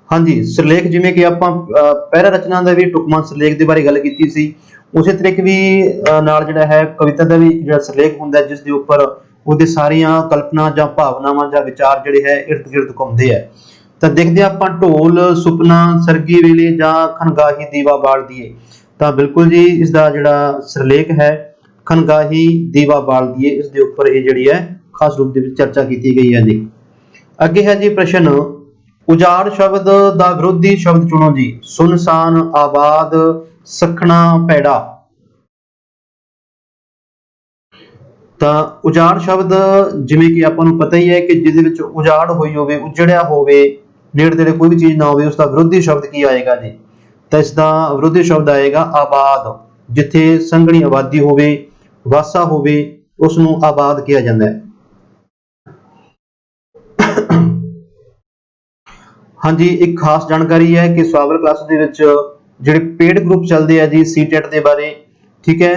ਹਾਂਜੀ, ਸਿਰਲੇਖ ਜਿਵੇਂ ਕਿ ਆਪਾਂ ਪਹਿਰਾ ਰਚਨਾ ਦਾ ਵੀ ਟੁਕਮਾ ਸਿਰਲੇਖ ਦੇ ਬਾਰੇ ਗੱਲ ਕੀਤੀ ਸੀ, ਉਸੇ ਤਰੀਕੇ ਵੀ ਨਾਲ ਜਿਹੜਾ ਹੈ ਕਵਿਤਾ ਦਾ ਵੀ ਜਿਹੜਾ ਸਿਰਲੇਖ ਹੁੰਦਾ ਜਿਸ ਦੇ ਉੱਪਰ ਉਹਦੇ ਸਾਰੀਆਂ ਕਲਪਨਾ ਜਾਂ ਭਾਵਨਾਵਾਂ ਜਾਂ ਵਿਚਾਰ ਜਿਹੜੇ ਹੈ ਇਰਦ ਗਿਰਦ ਘੁੰਮਦੇ ਆ। ਤਾਂ ਦੇਖਦੇ ਆਪਾਂ ਢੋਲ ਸੁਪਨਾ ਸਰਗੀ ਵੇਲੇ ਜਾਂ ਖਨਗਾਹੀ ਦੀਵਾ ਬਾਲ ਦੀਏ। ਤਾਂ ਬਿਲਕੁਲ ਜੀ ਇਸ ਦਾ ਜਿਹੜਾ ਸਿਰਲੇਖ ਹੈ ਖਨਗਾਹੀ ਦੀਵਾ ਬਾਲ ਦੀਏ, ਇਸ ਦੇ ਉੱਪਰ ਇਹ ਜਿਹੜੀ ਹੈ खास रूप से चर्चा की गई है जी। अगे है जी प्रश्न, उजाड़ शब्द दा विरोधी शब्द चुनो जी। सुनसान, आबाद, सखना, पैड़ा। तो उजाड़ शब्द जिवें कि आपां नूं पता ही है कि जिहदे विच उजाड़ होई होवे, उजड़िया होवे, नेड़े तेड़े कोई भी चीज ना होवे, उसका विरोधी शब्द की आएगा जी। तो इसका विरोधी शब्द आएगा आबाद। जिथे संघनी आबादी होवे, वासा होवे, उसनूं आबाद कहा जाता है। हाँ जी, एक खास जानकारी है कि स्वावल क्लास दे विच जिहड़े पेड ग्रुप चलते हैं जी सीटेट के बारे, ठीक है,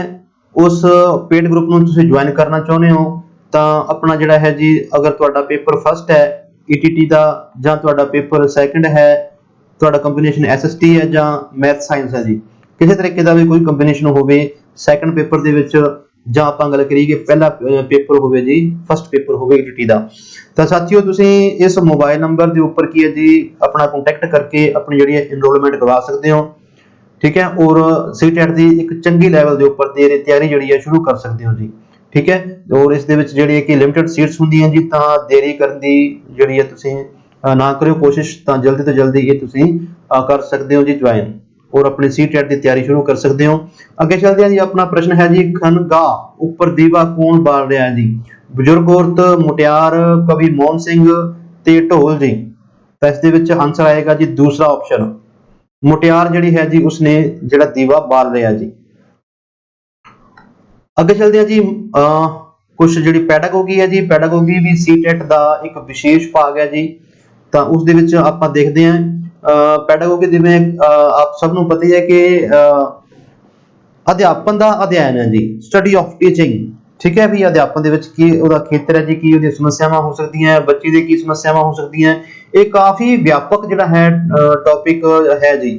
उस पेड ग्रुप नूं तुसीं ज्वाइन करना चाहुंदे हो तां अपना जिहड़ा है जी अगर तुहाडा पेपर फस्ट है ईटीटी दा जां तुहाडा पेपर सैकंड है, तुहाडा कंबीनेशन एसएसटी है जां मैथ साइंस है जी, किसी तरीके का भी कोई कंबीनेशन होवे सैकंड पेपर दे विच ਜਾਂ ਆਪਾਂ ਗੱਲ ਕਰੀਏ ਕਿ ਪਹਿਲਾ ਪੇਪਰ ਹੋਵੇ ਜੀ ਫਸਟ ਪੇਪਰ ਹੋਵੇ ਈਟੀਟੀ ਦਾ, ਤਾਂ ਸਾਥੀਓ ਤੁਸੀਂ ਇਸ ਮੋਬਾਈਲ ਨੰਬਰ ਦੇ ਉੱਪਰ ਕੀ ਹੈ ਜੀ ਆਪਣਾ ਕੰਟੈਕਟ ਕਰਕੇ ਆਪਣੀ ਜਿਹੜੀ ਐਨਰੋਲਮੈਂਟ ਕਰਵਾ ਸਕਦੇ ਹੋ। ਠੀਕ ਹੈ, ਔਰ ਸੀਟੈਟ ਦੀ ਇੱਕ ਚੰਗੀ ਲੈਵਲ ਦੇ ਉੱਪਰ ਦੀ ਤਿਆਰੀ ਜਿਹੜੀ ਹੈ ਸ਼ੁਰੂ ਕਰ ਸਕਦੇ ਹੋ ਜੀ। ਠੀਕ ਹੈ, ਔਰ ਇਸ ਦੇ ਵਿੱਚ ਜਿਹੜੀ ਹੈ ਕਿ ਲਿਮਿਟਡ ਸੀਟਸ ਹੁੰਦੀਆਂ ਜੀ, ਤਾਂ ਦੇਰੀ ਕਰਨ ਦੀ ਜਿਹੜੀ ਹੈ ਤੁਸੀਂ ਨਾ ਕਰਿਓ ਕੋਸ਼ਿਸ਼, ਤਾਂ ਜਲਦੀ ਤੋਂ ਜਲਦੀ ਇਹ ਤੁਸੀਂ ਕਰ ਸਕਦੇ ਹੋ ਜੀ ज्वाइन और अपने सीटेट की तैयारी शुरू कर सकते हो। अगे चलते हैं जी, अपना प्रश्न है जी खनगाह उपर दीवा कौन बाल रहा है जी। बुजुर्ग औरत, मुटियार, कवि मोहन सिंह ते ढोल जी। तो इस दे विच आंसर आएगा जी दूसरा ऑप्शन, मुटियार जिहड़ी है जी उसने जिहड़ा दीवा बाल रहा जी। अगे चलते हैं जी कुछ जिहड़ी पैडागोगी है जी, पैडागोगी भी सीटेट का एक विशेष भाग है जी। तो उस दे विच आपां देखदे हां ਪੈਡਾਗੋਗੀ ਜਿਵੇਂ ਆਪ ਸਭ ਨੂੰ ਪਤਾ ਹੀ ਹੈ ਕਿ ਅਧਿਆਪਨ ਦਾ ਅਧਿਐਨ ਹੈ ਜੀ, ਸਟੱਡੀ ਆਫ ਟੀਚਿੰਗ। ਠੀਕ ਹੈ ਵੀ ਅਧਿਆਪਨ ਦੇ ਵਿੱਚ ਕੀ ਉਹਦਾ ਖੇਤਰ ਹੈ ਜੀ, ਕੀ ਉਹਦੀਆਂ ਸਮੱਸਿਆਵਾਂ ਹੋ ਸਕਦੀਆਂ, ਬੱਚੇ ਦੇ ਕੀ ਸਮੱਸਿਆਵਾਂ ਹੋ ਸਕਦੀਆਂ, ਇਹ ਕਾਫੀ ਵਿਆਪਕ ਜਿਹੜਾ ਹੈ ਟੌਪਿਕ ਹੈ ਜੀ।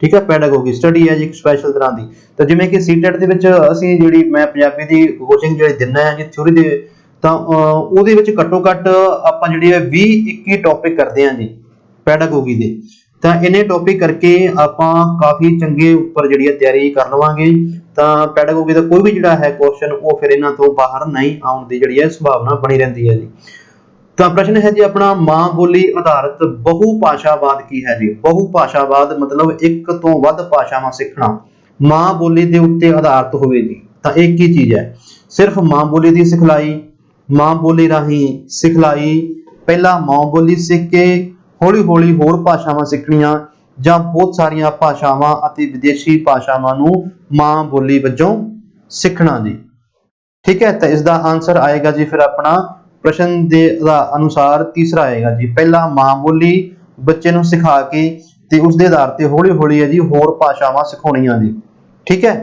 ਠੀਕ ਹੈ, ਪੈਡਾਗੋਗੀ ਸਟੱਡੀ ਹੈ ਜੀ ਇੱਕ ਸਪੈਸ਼ਲ ਤਰ੍ਹਾਂ ਦੀ। ਤਾਂ ਜਿਵੇਂ ਕਿ ਸੀਟੈਟ ਦੇ ਵਿੱਚ ਅਸੀਂ ਜਿਹੜੀ ਮੈਂ ਪੰਜਾਬੀ ਦੀ ਕੋਚਿੰਗ ਜਿਹੜੀ ਦਿੰਦਾ ਹੈ ਜੀ ਥਿਊਰੀ ਦੇ, ਤਾਂ ਉਹਦੇ ਵਿੱਚ ਘੱਟੋ ਘੱਟ ਆਪਾਂ ਜਿਹੜੀ ਹੈ 20-21 ਟੌਪਿਕ ਕਰਦੇ ਹਾਂ ਜੀ ਪੈਡਾਗੋਗੀ ਦੇ। ਤਾਂ ਇਹਨੇ ਟੌਪਿਕ ਕਰਕੇ ਆਪਾਂ ਕਾਫੀ ਚੰਗੇ ਉੱਪਰ ਜਿਹੜੀ ਹੈ ਤਿਆਰੀ ਕਰ ਲਵਾਂਗੇ, ਤਾਂ ਪੈਡਾਗੋਗੀ ਦਾ ਕੋਈ ਵੀ ਜਿਹੜਾ ਹੈ ਕੁਐਸਚਨ ਉਹ ਫਿਰ ਇਹਨਾਂ ਤੋਂ ਬਾਹਰ ਨਹੀਂ ਆਉਣ ਦੀ ਜਿਹੜੀ ਹੈ ਸੰਭਾਵਨਾ ਬਣੀ ਰਹਿੰਦੀ ਹੈ ਜੀ। ਤਾਂ ਪ੍ਰਸ਼ਨ ਹੈ ਜੀ ਆਪਣਾ, ਮਾਂ ਬੋਲੀ ਆਧਾਰਿਤ ਬਹੁ ਭਾਸ਼ਾਵਾਦ ਕੀ ਹੈ ਜੀ। ਬਹੁ ਭਾਸ਼ਾਵਾਦ ਮਤਲਬ ਇੱਕ ਤੋਂ ਵੱਧ ਭਾਸ਼ਾਵਾਂ ਸਿੱਖਣਾ, ਮਾਂ ਬੋਲੀ ਦੇ ਉੱਤੇ ਆਧਾਰਿਤ ਹੋਵੇ ਜੀ। ਤਾਂ ਇਹ ਕੀ ਚੀਜ਼ ਹੈ, ਸਿਰਫ ਮਾਂ ਬੋਲੀ ਦੀ ਸਿਖਲਾਈ, ਮਾਂ ਬੋਲੀ ਰਾਹੀਂ ਸਿਖਲਾਈ, ਪਹਿਲਾਂ ਮਾਂ ਬੋਲੀ ਸਿੱਖ ਕੇ ਹੌਲੀ ਹੌਲੀ ਹੋਰ ਭਾਸ਼ਾਵਾਂ ਸਿੱਖਣੀਆਂ, ਜਾਂ ਬਹੁਤ ਸਾਰੀਆਂ ਭਾਸ਼ਾਵਾਂ ਅਤੇ ਵਿਦੇਸ਼ੀ ਭਾਸ਼ਾਵਾਂ ਨੂੰ ਮਾਂ ਬੋਲੀ ਵਜੋਂ ਸਿੱਖਣਾ ਜੀ। ਠੀਕ ਹੈ, ਤਾਂ ਇਸ ਦਾ ਆਨਸਰ ਆਏਗਾ ਜੀ ਫਿਰ ਆਪਣਾ ਪ੍ਰਸ਼ਨ ਦੇ ਅਨੁਸਾਰ ਤੀਸਰਾ ਆਏਗਾ ਜੀ, ਪਹਿਲਾਂ ਮਾਂ ਬੋਲੀ ਬੱਚੇ ਨੂੰ ਸਿਖਾ ਕੇ ਤੇ ਉਸ ਦੇ ਆਧਾਰ ਤੇ ਹੌਲੀ ਹੌਲੀ ਹੈ ਜੀ ਹੋਰ ਭਾਸ਼ਾਵਾਂ ਸਿਖਾਉਣੀਆਂ ਜੀ। ਠੀਕ ਹੈ,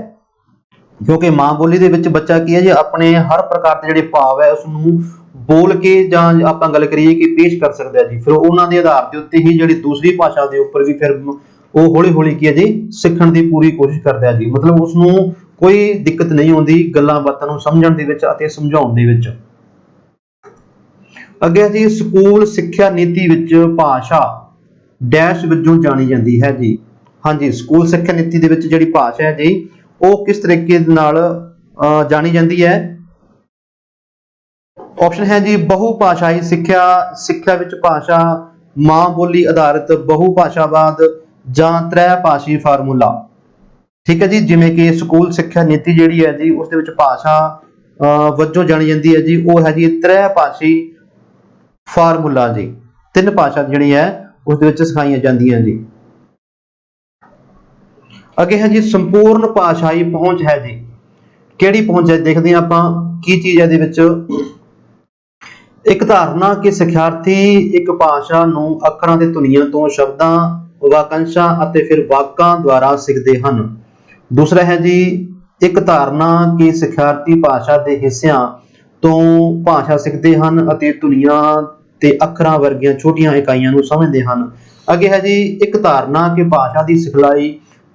ਕਿਉਂਕਿ ਮਾਂ ਬੋਲੀ ਦੇ ਵਿੱਚ ਬੱਚਾ ਕੀ ਹੈ ਜੀ ਆਪਣੇ ਹਰ ਪ੍ਰਕਾਰ ਦੇ ਜਿਹੜੇ ਭਾਵ ਹੈ ਉਸ ਨੂੰ बोल के ਜਾਂ ਆਪਾਂ ਗੱਲ ਕਰੀਏ ਕਿ ਪੇਸ਼ ਕਰ ਸਕਦਾ ਜੀ। ਫਿਰ ਉਹਨਾਂ ਦੇ ਆਧਾਰ ਦੇ ਉੱਤੇ ਹੀ ਜਿਹੜੀ ਦੂਸਰੀ ਭਾਸ਼ਾ ਦੇ ਉੱਪਰ ਵੀ ਫਿਰ ਉਹ ਹੌਲੀ ਹੌਲੀ ਕੀ ਹੈ ਜੀ ਸਿੱਖਣ ਦੀ ਪੂਰੀ ਕੋਸ਼ਿਸ਼ ਕਰਦਾ ਜੀ। ਮਤਲਬ ਉਸ ਨੂੰ ਕੋਈ ਦਿੱਕਤ ਨਹੀਂ ਆਉਂਦੀ ਗੱਲਾਂ ਬਾਤਾਂ ਨੂੰ ਸਮਝਣ ਦੇ ਵਿੱਚ ਅਤੇ ਸਮਝਾਉਣ ਦੇ ਵਿੱਚ। ਅੱਗੇ ਜੀ ਸਕੂਲ ਸਿੱਖਿਆ ਨੀਤੀ ਵਿੱਚ ਭਾਸ਼ਾ ਡੈਸ਼ ਵਜੋਂ ਜਾਣੀ ਜਾਂਦੀ ਹੈ ਜੀ। ਹਾਂਜੀ, ਸਕੂਲ ਸਿੱਖਿਆ ਨੀਤੀ ਦੇ ਵਿੱਚ ਜਿਹੜੀ ਭਾਸ਼ਾ ਹੈ ਜੀ ਉਹ ਕਿਸ ਤਰੀਕੇ ਦੇ ਨਾਲ ਜਾਣੀ ਜਾਂਦੀ ਹੈ। ऑप्शन है जी बहुभाषाई सिक्ख्या, सिक्ख्या विच भाषा ਮਾਂ ਬੋਲੀ ਆਧਾਰਿਤ ਬਹੁ ਭਾਸ਼ਾਵਾਦ ਜਾਂ ਤ੍ਰੈ ਭਾਸ਼ੀ ਫਾਰਮੂਲਾ। ठीक है जी, जिवें कि स्कूल सिक्ख्या नीति जिहड़ी है जी उस दे विच भाषा वजों जानी जाती है जी, वो है जी त्रै भाषी फार्मूला जी। तीन भाषा जिहड़ी है उस दे विच सिखाईयां जांदियां जी। अगे है जी संपूर्ण भाषाई पहुंच है जी। किहड़ी पहुंच है देखदे हां आपां की चीज है इहदे विच। एक धारणा कि सिखियार्थी एक भाषा नूं अखरां ते धुनियां तो शब्दां वाकंशां अते फिर वाकां द्वारा सिखदे हन। दूसरा है जी एक धारणा कि सिखियार्थी भाषा के हिस्सों तो भाषा सीखते हैं अते धुनियां ते अखरां वर्गियां छोटियां इकाइयां नूं समझदे हन। अगे है जी एक धारणा कि भाषा की सिखलाई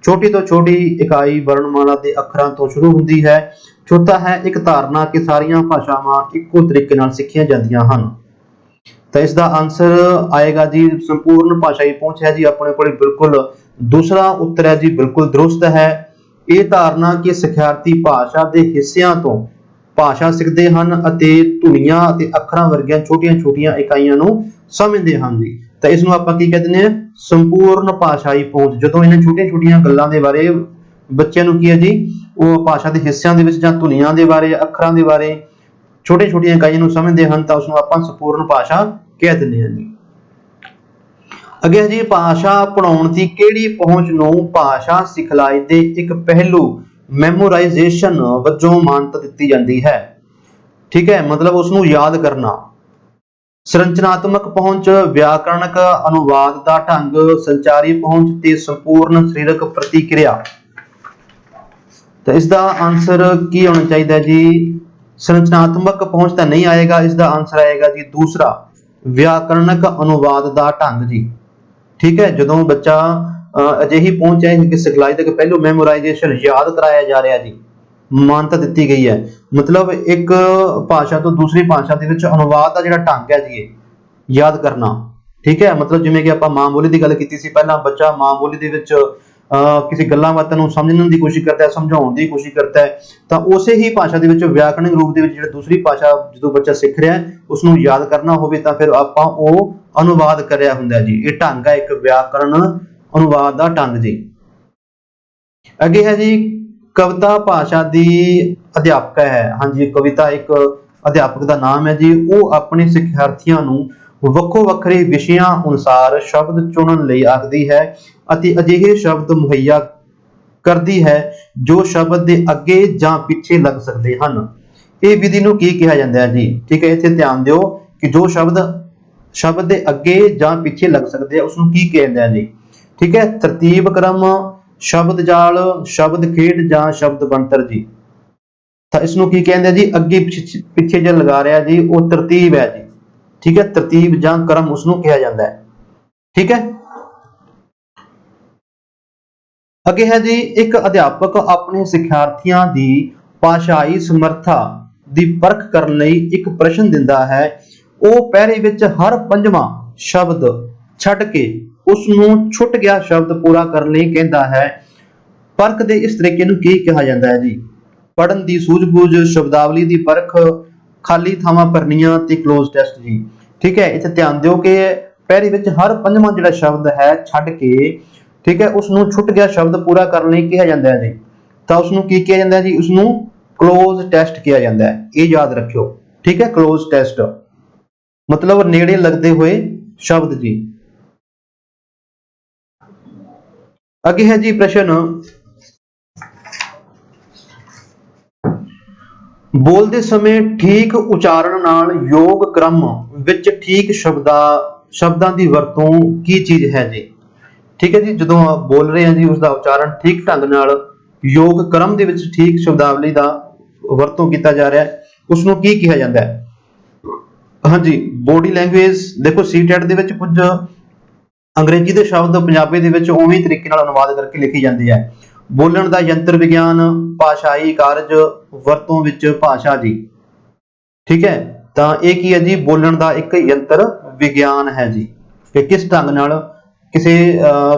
छोटी तो छोटी इकाई वर्णमाला के अखरां तो शुरू होती है। चौथा है एक धारणा कि सारियां भाषावां इक्को तरीके नाल सिखियां जांदियां हन। तो इसका आंसर आएगा जी संपूर्ण भाषाई पहुंच है जी अपने को बिल्कुल। दूसरा उत्तर है जी बिल्कुल दुरुस्त है। ਇਹ ਧਾਰਨਾ ਕਿ ਸਿਖਿਆਰਥੀ ਭਾਸ਼ਾ ਦੇ ਹਿੱਸਿਆਂ ਤੋਂ ਭਾਸ਼ਾ ਸਿੱਖਦੇ ਹਨ ਅਤੇ ਧੁਨੀਆਂ ਅਤੇ ਅੱਖਰਾਂ ਵਰਗੀਆਂ ਛੋਟੀਆਂ-ਛੋਟੀਆਂ ਇਕਾਈਆਂ ਨੂੰ ਸਮਝਦੇ ਹਨ ਜੀ। ਤਾਂ ਇਸ ਨੂੰ ਆਪਾਂ ਕੀ ਕਹਿੰਦੇ ਨੇ, ਸੰਪੂਰਨ ਭਾਸ਼ਾਈ ਪਹੁੰਚ। ਜਦੋਂ ਇਹਨਾਂ ਛੋਟੀਆਂ-ਛੋਟੀਆਂ ਗੱਲਾਂ ਦੇ ਬਾਰੇ ਬੱਚਿਆਂ ਨੂੰ ਕੀ ਹੈ ਜੀ, ਉਹ ਭਾਸ਼ਾ ਦੇ ਹਿੱਸਿਆਂ ਦੇ ਵਿੱਚ ਜਾਂ ਧੁਨੀਆਂ ਦੇ ਬਾਰੇ, ਅੱਖਰਾਂ ਦੇ ਬਾਰੇ ਛੋਟੀਆਂ-ਛੋਟੀਆਂ ਇਕਾਈਆਂ ਨੂੰ ਸਮਝਦੇ ਹਨ ਤਾਂ ਉਸ ਨੂੰ ਆਪਾਂ ਸੰਪੂਰਨ ਭਾਸ਼ਾ ਕਹਿ ਦਿੰਦੇ ਹਾਂ ਜੀ। अगे जी भाषा पढ़ाउण दी किहड़ी पहुंच नूं भाषा सिखलाई दे एक पहलू मैमोराइजेशन वजों मानता दित्ती जाती है। ठीक है, मतलब उसनूं याद करना। संरचनात्मक पहुंच, व्याकरणक अनुवाद दा ढंग, संचारी पहुंच ते संपूर्ण सरीरक प्रतिक्रिया। तो इसका आंसर की होना चाहिए जी, संरचनात्मक पहुंच तो नहीं आएगा, इसका आंसर आएगा जी दूसरा व्याकरणक अनुवाद दा ढंग जी। ठीक है, जो बच्चा अजिही पहुंच है कि सिखलाई तक पहलू मैमोराइजेशन याद कराया जा रहा जी, मानता दी गई है। मतलब एक भाषा तो दूसरी भाषा के अनुवाद का जो ढंग है जी याद करना। ठीक है, मतलब जिवें कि आपां मां बोली की गल कीती सी पहला, बच्चा मां बोली दे विच किसी गल्लां बातां नूं समझण की कोशिश करता है, समझाउण की कोशिश करता है, तो उसे ही भाषा के विच व्याकरणिक रूप के जो दूसरी भाषा जो बच्चा सीख रहा है उसनूं याद करना होवे तां फिर आपां वो अनुवाद करिया हुंदा जी। ये ढंग है एक व्याकरण अनुवाद का ढंग जी। अगे है जी कविता भाषा की अध्यापक है। हाँ जी, कविता एक अध्यापक का नाम है जी। वो अपने सिखियार्थियों नूं वक्खो वक्खरे विषयां अनुसार शब्द चुनन लई आखदी है अति अजिहे शब्द मुहैया करती है जो शब्द के अगे जां पिछे लग सकते हैं। ये विधि नूं की कहा जाता है जी। ठीक है, इत्थे ध्यान दिओ कि जो शब्द के अगे जां पिछे लग सकते हैं उसनूं की कहते हैं जी। ठीक है, तरतीब क्रम, शब्द जाल, शब्द खेड जां शब्द बनतर जी। तो इसनूं की कहते हैं जी, अगे पिछे जो लगा रहा जी वो तरतीब है जी। ठीक है, तरतीब जां क्रम उसनूं कहा जाता है। ठीक है, अगे है जी एक अध्यापक अपने सिखियार्थियों की भाषाई समर्था की परख करने लई एक प्रश्न दिंदा है। वो पैरे विच हर पंजवां शब्द छड्ड के उसनूं छुट गया शब्द पूरा करने लई कहता है। परख दे इस तरीके नूं की कहा जाता है जी, पढ़न की सूझबूझ, शब्दावली की परख, खाली थावां भरनियां ते क्लोज टेस्ट जी। ठीक है, इत्थे ध्यान दिओ कि पैरे विच हर पंजवां जिहड़ा शब्द है छड्ड के, ठीक है, उसनूं छुट गया शब्द पूरा करने लई कहा जाता है जी। तो उसनूं की कहा जाता है जी, उसनूं क्लोज टेस्ट कहा जाता है। ये याद रखियो। ठीक है, क्लोज टेस्ट मतलब नेड़े लगते हुए शब्द जी। अगे है जी प्रश्न, बोलते समय ठीक उच्चारण नाल योग क्रम विच ठीक शब्दां दी वरतों की चीज है जी। ठीक है जी, जो बोल रहे हैं जी उसका उच्चारण ठीक ढंग नाल योग क्रम दे विच ठीक शब्दावली का वरतों किया जा रहा है, उसनूं की कहा जाता है। हाँ जी, बॉडी लैंग्वेज देखो सीटेट दे विच कुछ अंग्रेजी के शब्द पंजाबी दे विच उवें तरीके नाल अनुवाद करके लिखी जाती है। बोलण दा यंत्र विज्ञान, भाषाई कारज, वरतों विच भाषा जी। ठीक है, तो ये की है जी, बोलण दा एक यंत्र विज्ञान है जी कि किस ढंग नाल किसी